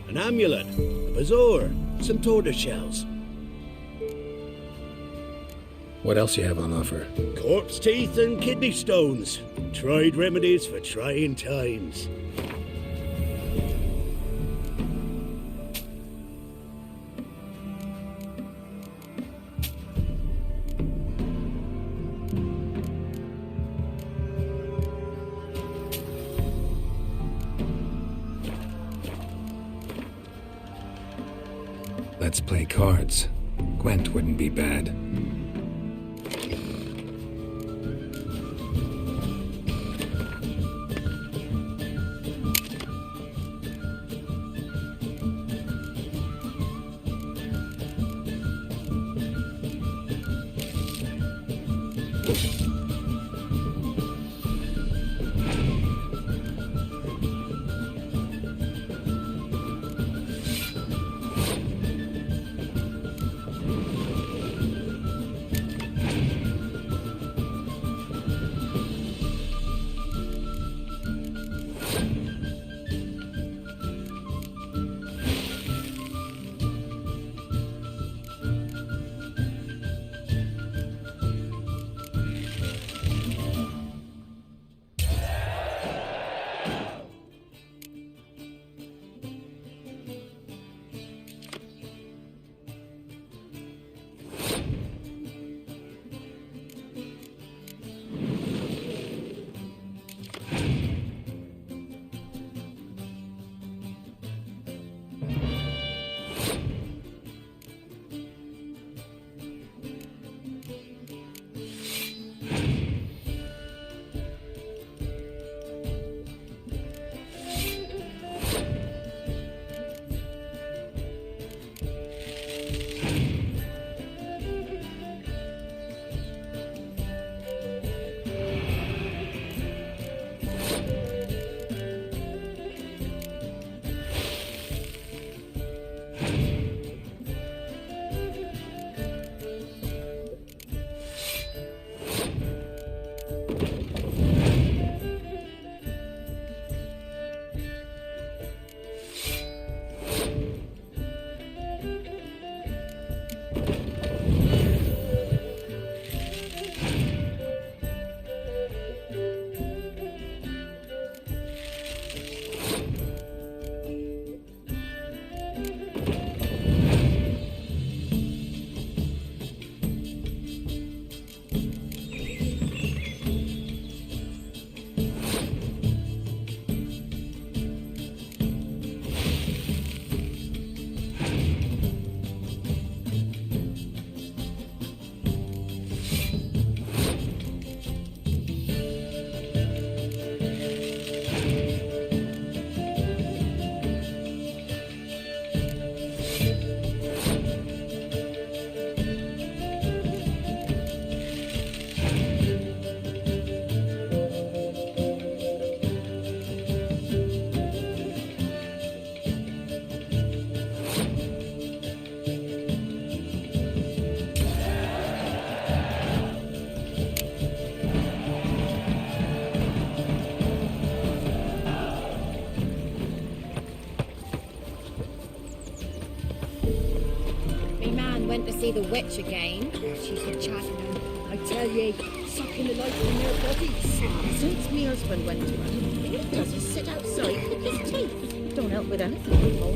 An amulet, a bazaar, some tortoise shells. What else you have on offer? Corpse teeth and kidney stones. Tried remedies for trying times. Let's play cards. Gwent wouldn't be bad. see the witch again. She's a chatting. I tell ye, sucking the life from their bodies. Since me husband went to her, all he does is sit outside and pick his teeth. Don't help with anything, people.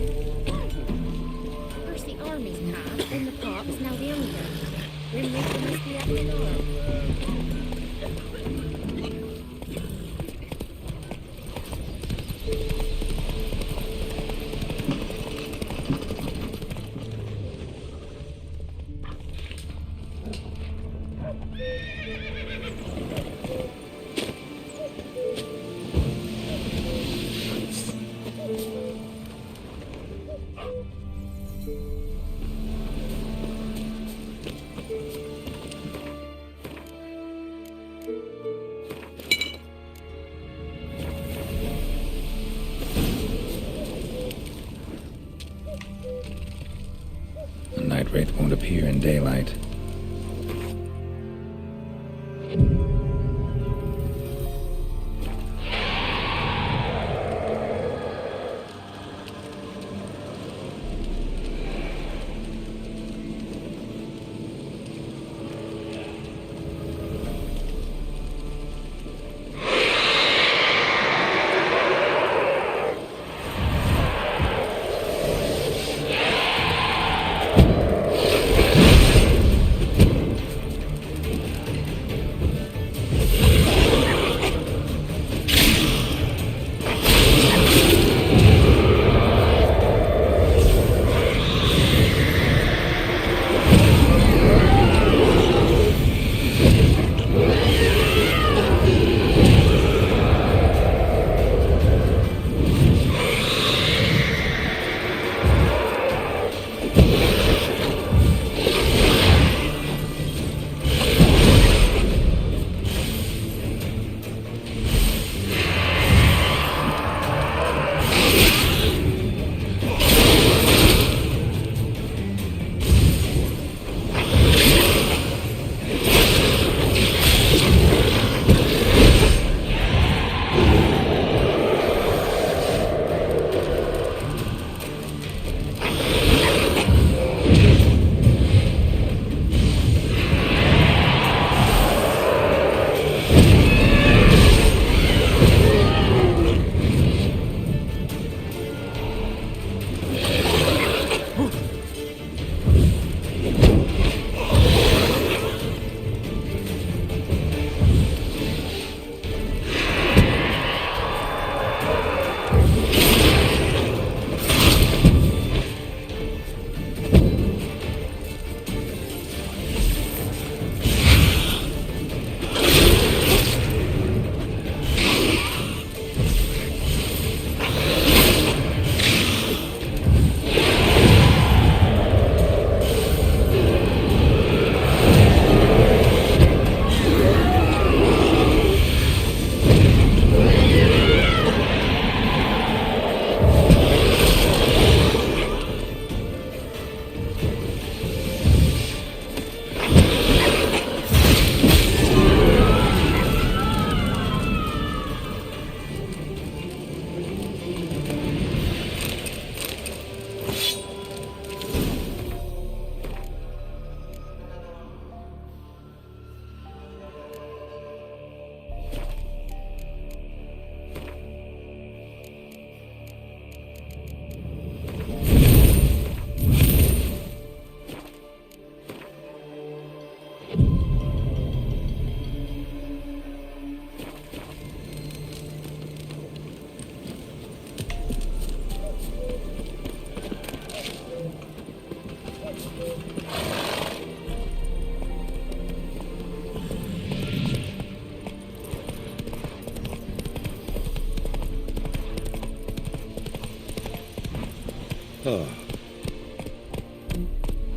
First the army's passed, then the pops, now the hunger. Grim Reaper must be at the door. The night wraith won't appear in daylight.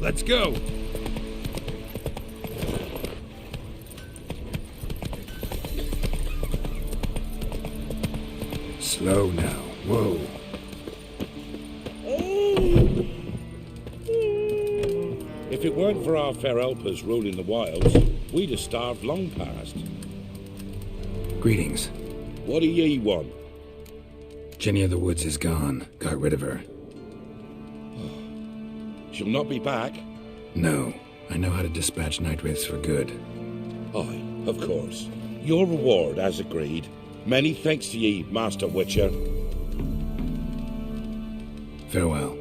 Let's go. Slow now. Whoa. If it weren't for our fair helpers ruling the wilds, we'd have starved long past. Greetings. What do ye want? Jenny of the Woods is gone. Got rid of her. She'll not be back. No. I know how to dispatch night wraiths for good. Aye, of course. Your reward, as agreed. Many thanks to ye, Master Witcher. Farewell.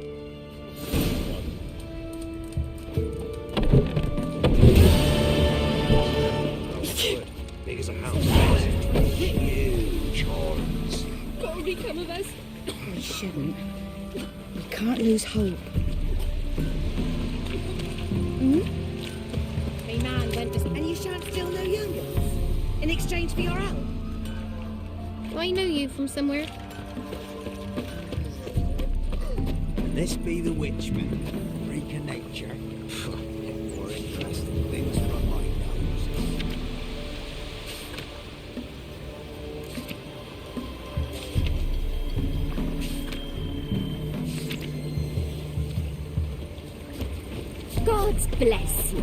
Big as a house. Huge horns. What will become of us? We shouldn't. We can't lose hope. Me man went to... And you shan't steal no youngins? In exchange for your help? Do I know you from somewhere? This be the witchman, freak of nature. More interesting things from my nose. God's bless you.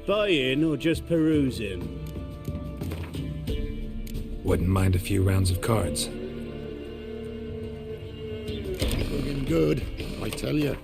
Buying or just perusing? Wouldn't mind a few rounds of cards. Looking good, I tell you.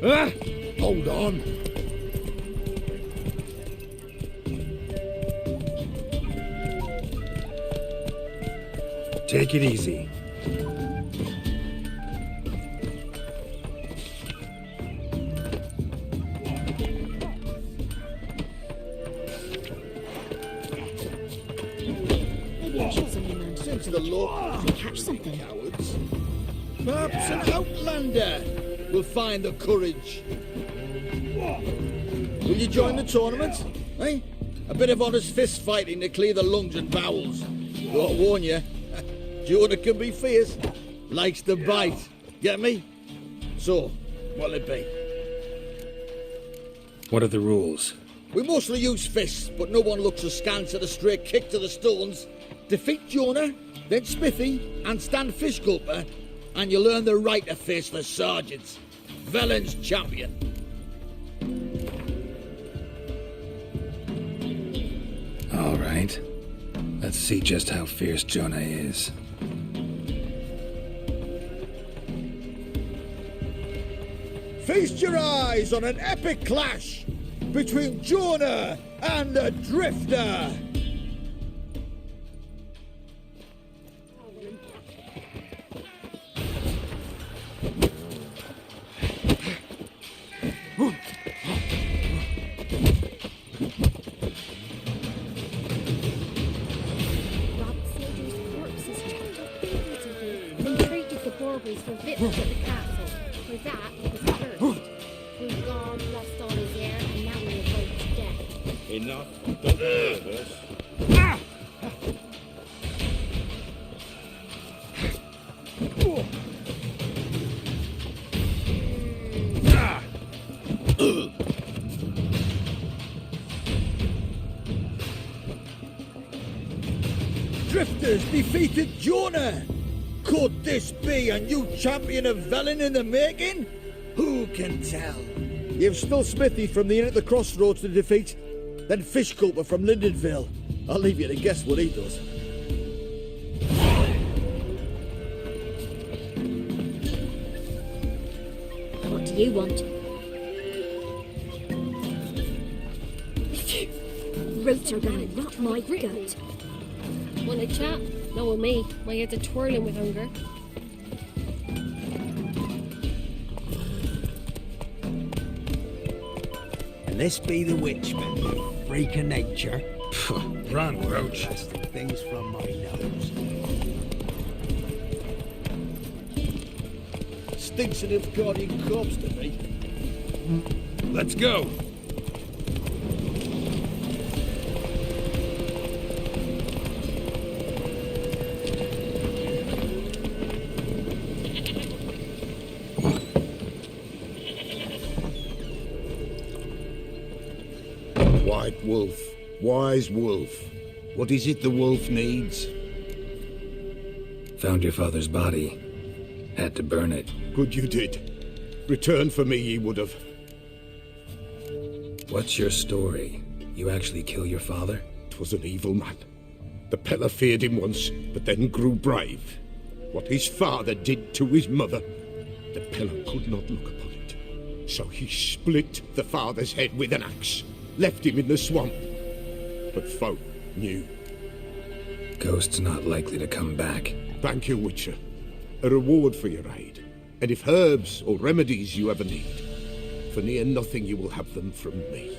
Ah! Hold on. Take it easy. Maybe I should summon man. Since the law Catch something. cowards. Perhaps an outlander will find the courage. Will you join the tournament? Eh? A bit of honest fist fighting to clear the lungs and bowels. Though I warn you, Jordan can be fierce. Likes to bite. Get me? So, what'll it be? What are the rules? We mostly use fists, but no one looks askance at a straight kick to the stones. Defeat Jonah, then Smithy, and stand fish gulper, and you'll earn the right to face the sergeants. Velen's champion. All right. Let's see just how fierce Jonah is. Feast your eyes on an epic clash between Jonah and the Drifter. For victims at the castle. For that, he was cursed. His guard lost all his hair, and now we are both to death. Enough. Don't nerve us. Drifters defeated Jonah. Could this be a new champion of Velen in the making? Who can tell? You've still Smithy from the inn at the crossroads to defeat, then Fish Culper from Lindenville. I'll leave you to guess what he does. What do you want? Rotor gonna rot my gut. Want a chat? No, with me. My head's a twirling with hunger. And this be the witchman, freak of nature. Run, Roach. Blasting things from my nose. Stinks of Nilfgaardian corpse to me. Let's go. White wolf, wise wolf. What is it the wolf needs? Found your father's body. Had to burn it. Good you did. Return for me ye would have. What's your story? You actually kill your father? 'Twas an evil man. The Peller feared him once, but then grew brave. What his father did to his mother, the Peller could not look upon it. So he split the father's head with an axe, left him in the swamp. But folk knew. Ghost's not likely to come back. Thank you, Witcher. A reward for your aid. And if herbs or remedies you ever need, for near nothing you will have them from me.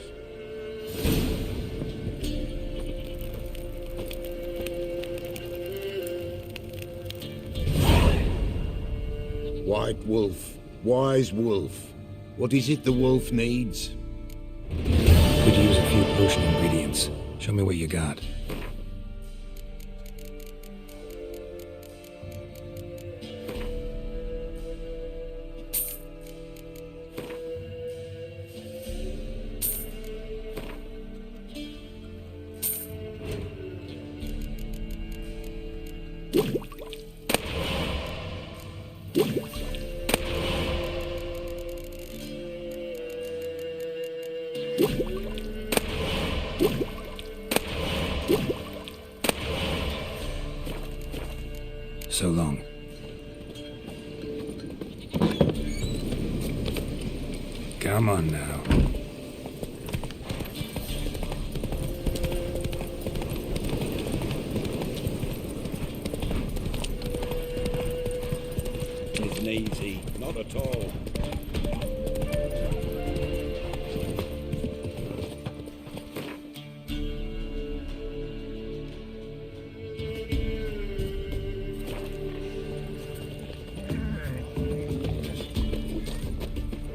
White wolf, wise wolf. What is it the wolf needs? Could use a few potion ingredients. Show me what you got. So long. Come on now. Isn't easy. Not at all.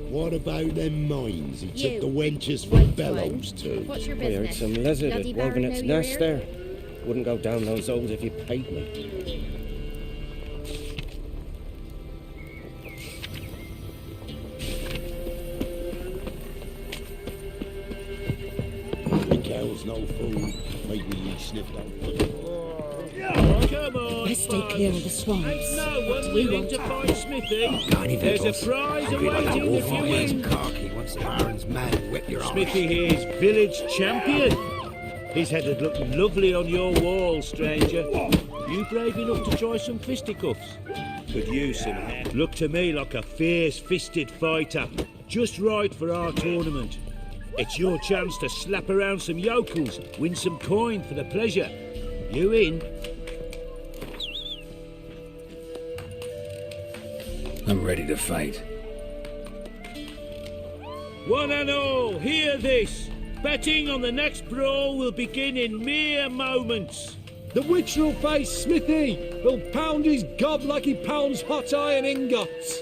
What about them mines he You, took the wenches white from Bellows to? What's your I heard business? some lizard Bloody had woven Baron its know you're nest here? there. Wouldn't go down those holes if you paid me. The cow's no fool. My will ye sniffed out? Come on, let's stay clear of the swamps. Ain't no one willing to fight Smithy. There's a prize awaiting if you win. Once the Baron's man whip your Smithy here's village champion. His head'd look lovely on your wall, stranger. You brave enough to try some fisticuffs? Could use some hair. Look to me like a fierce-fisted fighter. Just right for our tournament. It's your chance to slap around some yokels, win some coin for the pleasure. You in? I'm ready to fight. One and all, hear this. Betting on the next brawl will begin in mere moments. The Witcher will face Smithy. He'll pound his gob like he pounds hot iron ingots.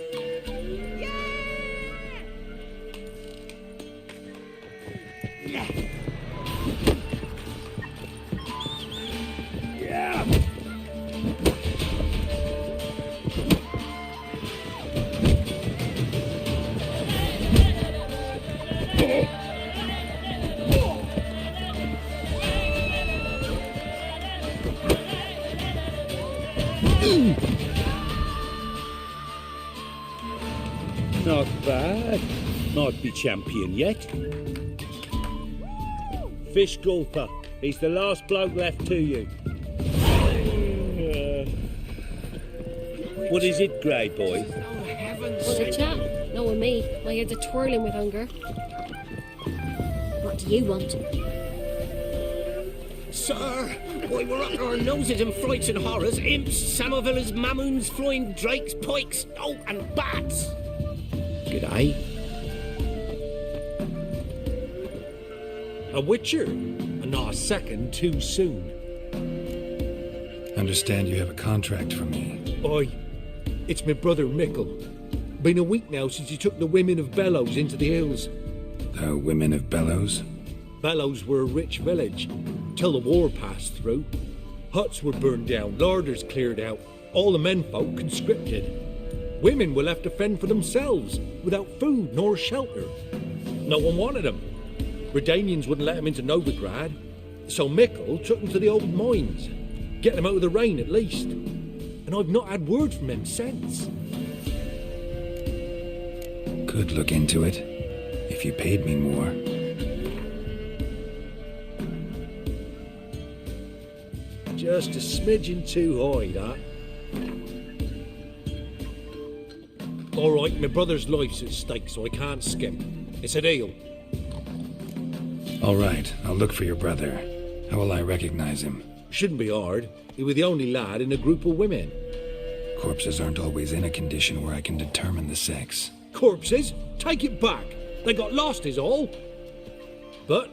Not bad. Might be champion yet. Fish Gulper. He's the last bloke left to you. What is it, Grey Boy? What's a chat? No with me. My head's a twirling with hunger. What do you want? Sir, why we're up our noses in frights and horrors, imps, samovillers, mamoons, flying drakes, pikes, oh, and bats. G'day. A Witcher? And not a second too soon. Understand you have a contract for me. Oi, it's my brother Mickle. Been a week now since he took the women of Bellows into the hills. The women of Bellows? Bellows were a rich village, till the war passed through. Huts were burned down, larders cleared out, all the menfolk conscripted. Women were left to fend for themselves, without food nor shelter. No one wanted them. Redanians wouldn't let them into Novigrad, so Mickle took them to the old mines. Get them out of the rain at least. And I've not had word from him since. Could look into it, if you paid me more. Just a smidgen too high, that. All right, my brother's life's at stake, so I can't skip. It's a deal. All right, I'll look for your brother. How will I recognize him? Shouldn't be hard. He was the only lad in a group of women. Corpses aren't always in a condition where I can determine the sex. Corpses? Take it back. They got lost is all. But,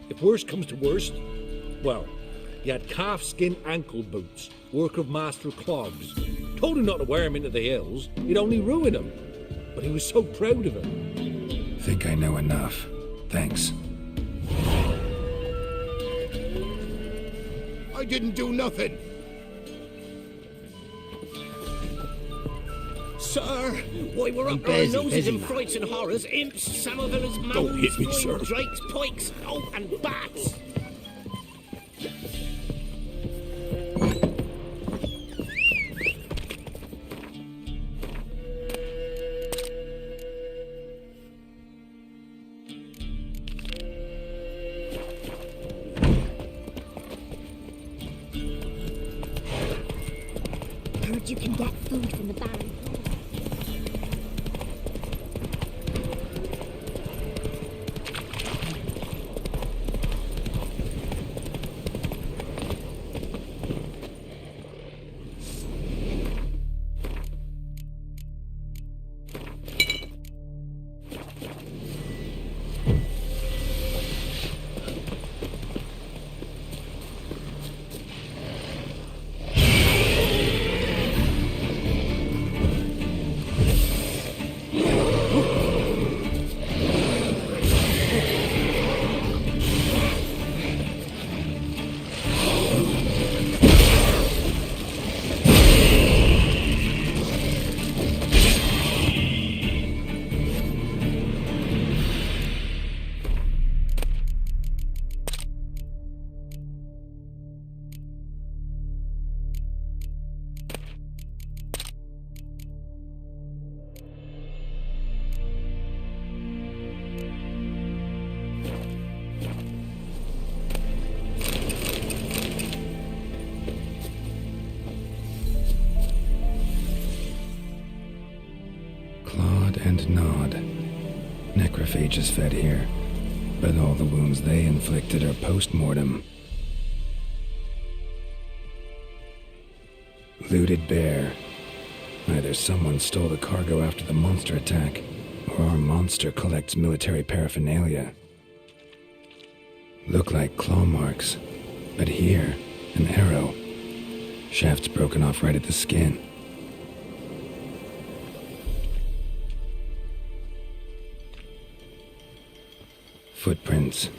if worst comes to worst, well, he had calfskin ankle boots, work of Master Clogs. Told him not to wear him into the hills, he'd only ruin him. But he was so proud of him. Think I know enough. Thanks. I didn't do nothing. Sir, why we're up our noses in frights and horrors, imps, samovillers, mamoons, flying drakes, pikes, oh, and bats. Heard you can get food from the Baron. Necrophages fed here, but all the wounds they inflicted are post-mortem. Looted bear. Either someone stole the cargo after the monster attack, or our monster collects military paraphernalia. Look like claw marks, but here, an arrow. Shaft's broken off right at the skin. Footprints.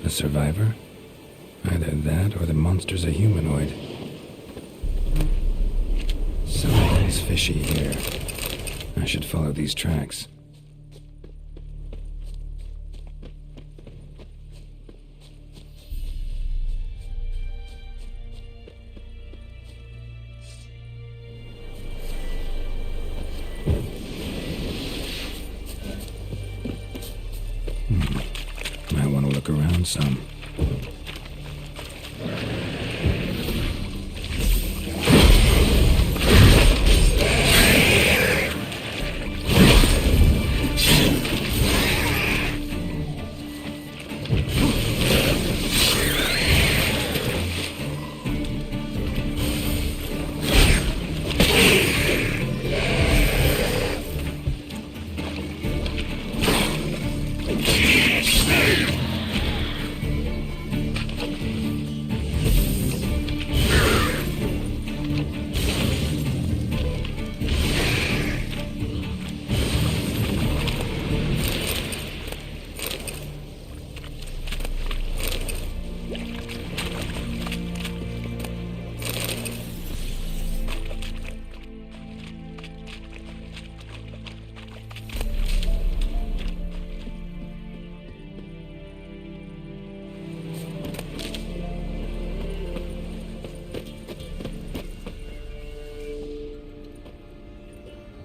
A survivor? Either that or the monster's a humanoid. Something's fishy here. I should follow these tracks. Might want to look around some.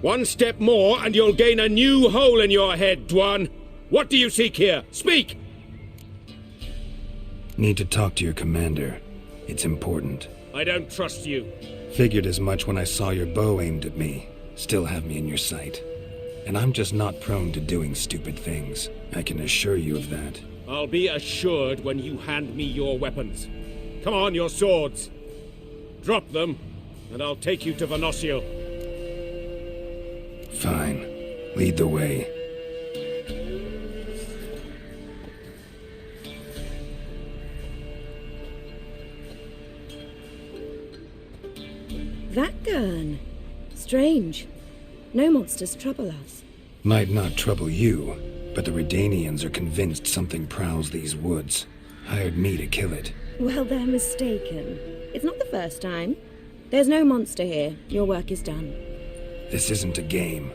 One step more and you'll gain a new hole in your head, Dwan. What do you seek here? Speak! Need to talk to your commander. It's important. I don't trust you. Figured as much when I saw your bow aimed at me. Still have me in your sight. And I'm just not prone to doing stupid things. I can assure you of that. I'll be assured when you hand me your weapons. Come on, your swords. Drop them, and I'll take you to Venosio. Fine. Lead the way. That gun. Strange. No monsters trouble us. Might not trouble you, but the Redanians are convinced something prowls these woods. Hired me to kill it. Well, they're mistaken. It's not the first time. There's no monster here. Your work is done. This isn't a game.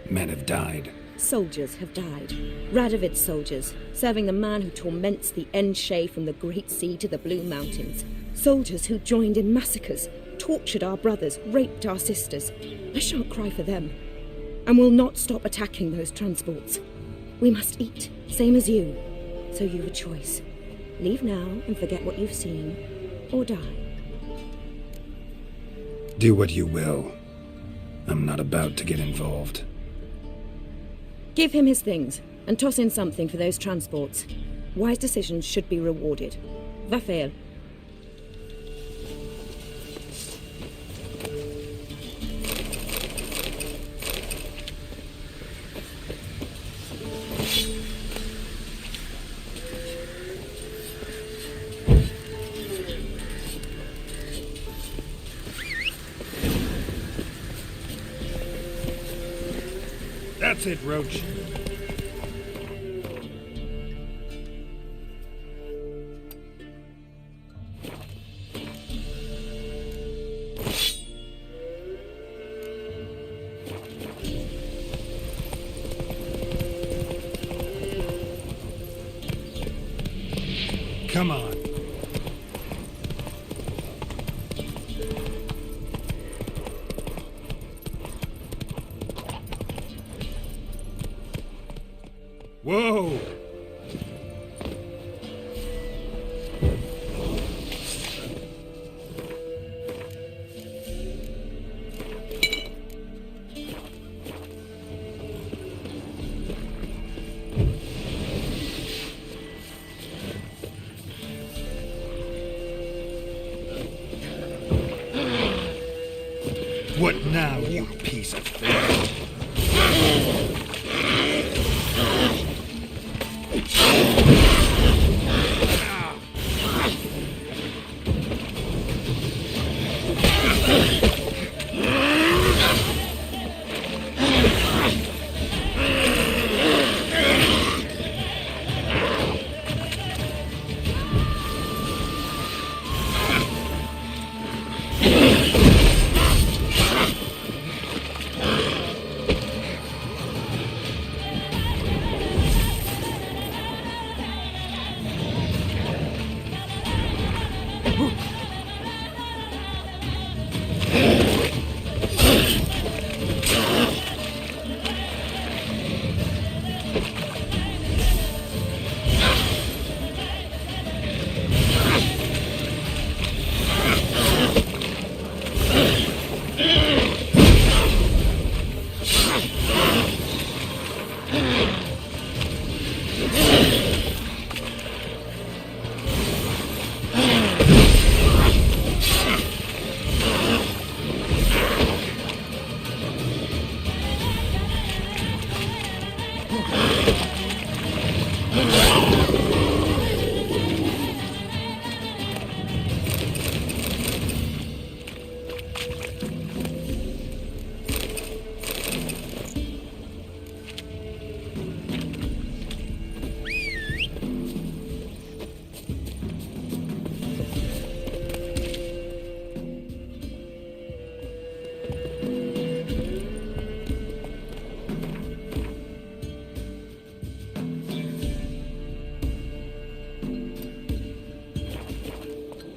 Men have died. Soldiers have died. Radovid's soldiers, serving the man who torments the Enshe from the Great Sea to the Blue Mountains. Soldiers who joined in massacres, tortured our brothers, raped our sisters. I shan't cry for them, and will not stop attacking those transports. We must eat, same as you. So you've a choice. Leave now and forget what you've seen, or die. Do what you will. I'm not about to get involved. Give him his things, and toss in something for those transports. Wise decisions should be rewarded. Vafael. That's it, Roach. Come on. Whoa! What now, you piece of flesh?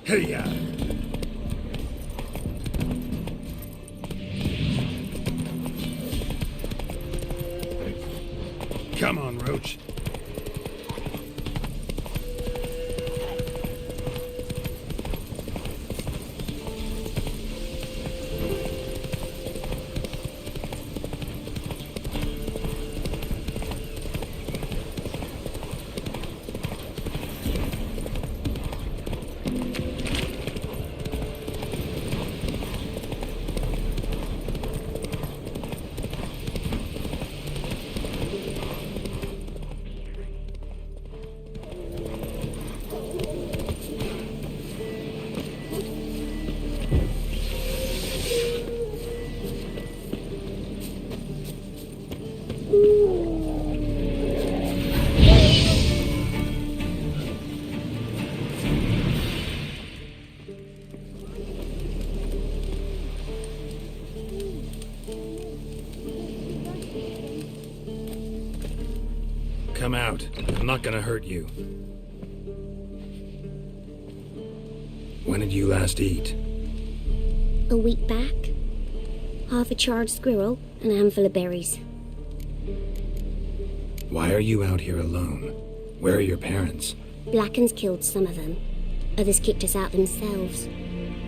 Hey-ya! Come on, Roach. Come out. I'm not gonna hurt you. When did you last eat? A week back. Half a charred squirrel and a handful of berries. Why are you out here alone? Where are your parents? Blackens killed some of them. Others kicked us out themselves.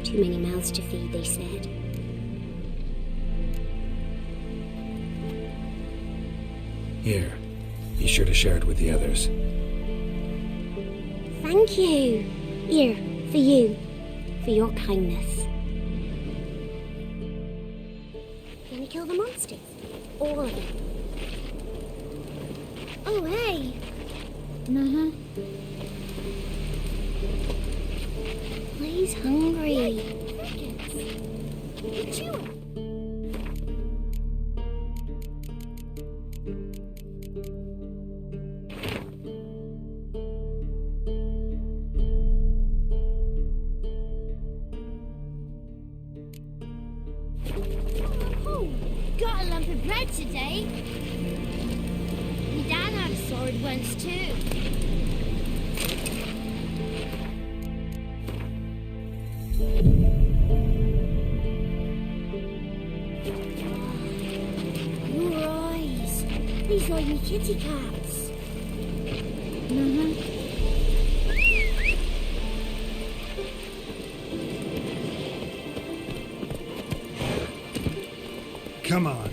Too many mouths to feed, they said. Here. Be sure to share it with the others. Thank you. Here, for you. For your kindness. Gonna kill the monsters? All of them. Oh, hey. Uh-huh. He's hungry. Hey, chew it. Got a lump of bread today. My dad had a sword once too. Your eyes. These like me kitty cats. Come on.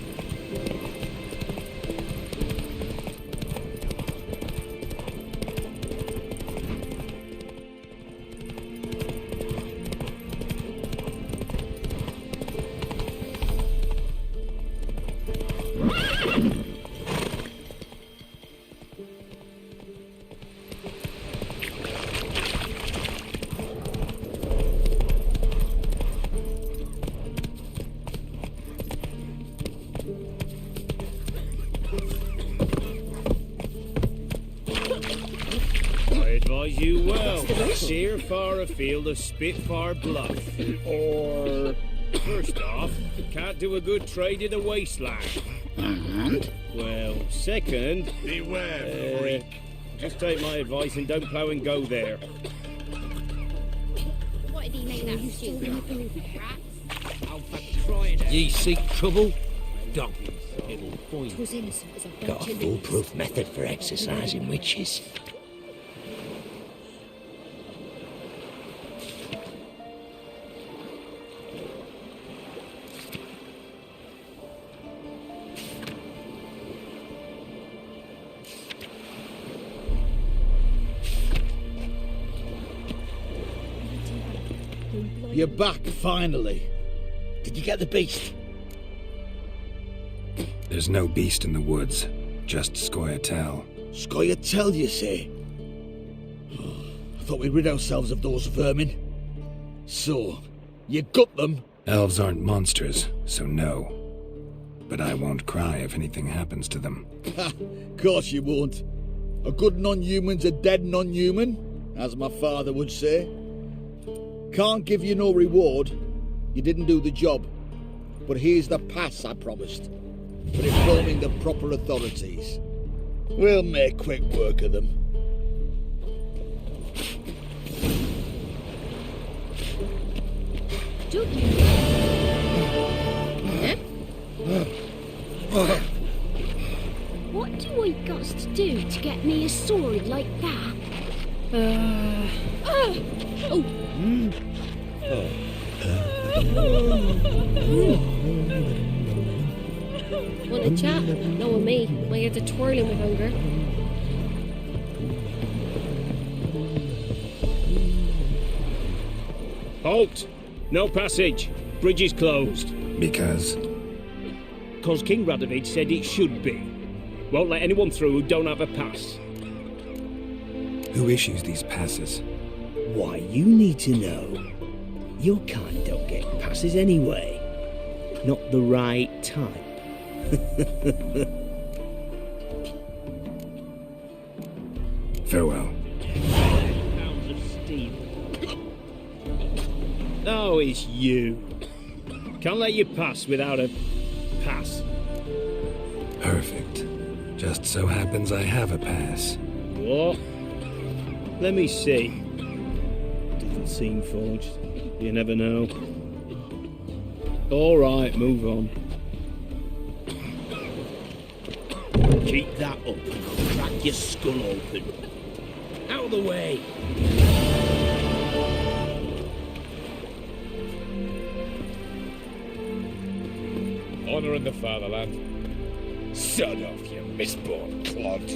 you well. Steer far afield of Spitfire Bluff. Or, first off, can't do a good trade in the wasteland. And? Well, second... Beware, freak. Just take my advice and don't plough and go there. What did he make that stew? Ye seek trouble? Don't. It'll find Was innocent as a Got a foolproof method for exercising witches. You're back, finally. Did you get the beast? There's no beast in the woods, just Scoia'tael. Scoia'tael, you say? I thought we'd rid ourselves of those vermin. So, you got them? Elves aren't monsters, so no. But I won't cry if anything happens to them. Ha! Course you won't. A good non-human's a dead non-human, as my father would say. Can't give you no reward. You didn't do the job. But here's the pass I promised, for informing the proper authorities. We'll make quick work of them. Don't you? What do I got to do to get me a sword like that? Want to chat? No, with me. My head's a twirling with hunger. Halt! No passage. Bridge is closed. Because? Because King Radovid said it should be. Won't let anyone through who don't have a pass. Who issues these passes? Why, you need to know. Your kind don't get passes anyway. Not the right type. Farewell. Pounds of steel. Oh, it's you. Can't let you pass without a pass. Perfect. Just so happens I have a pass. What? Let me see. Doesn't seem forged. You never know. All right, move on. Keep that up and I'll crack your skull open. Out of the way! Honor in the fatherland. Son of you misborn clod.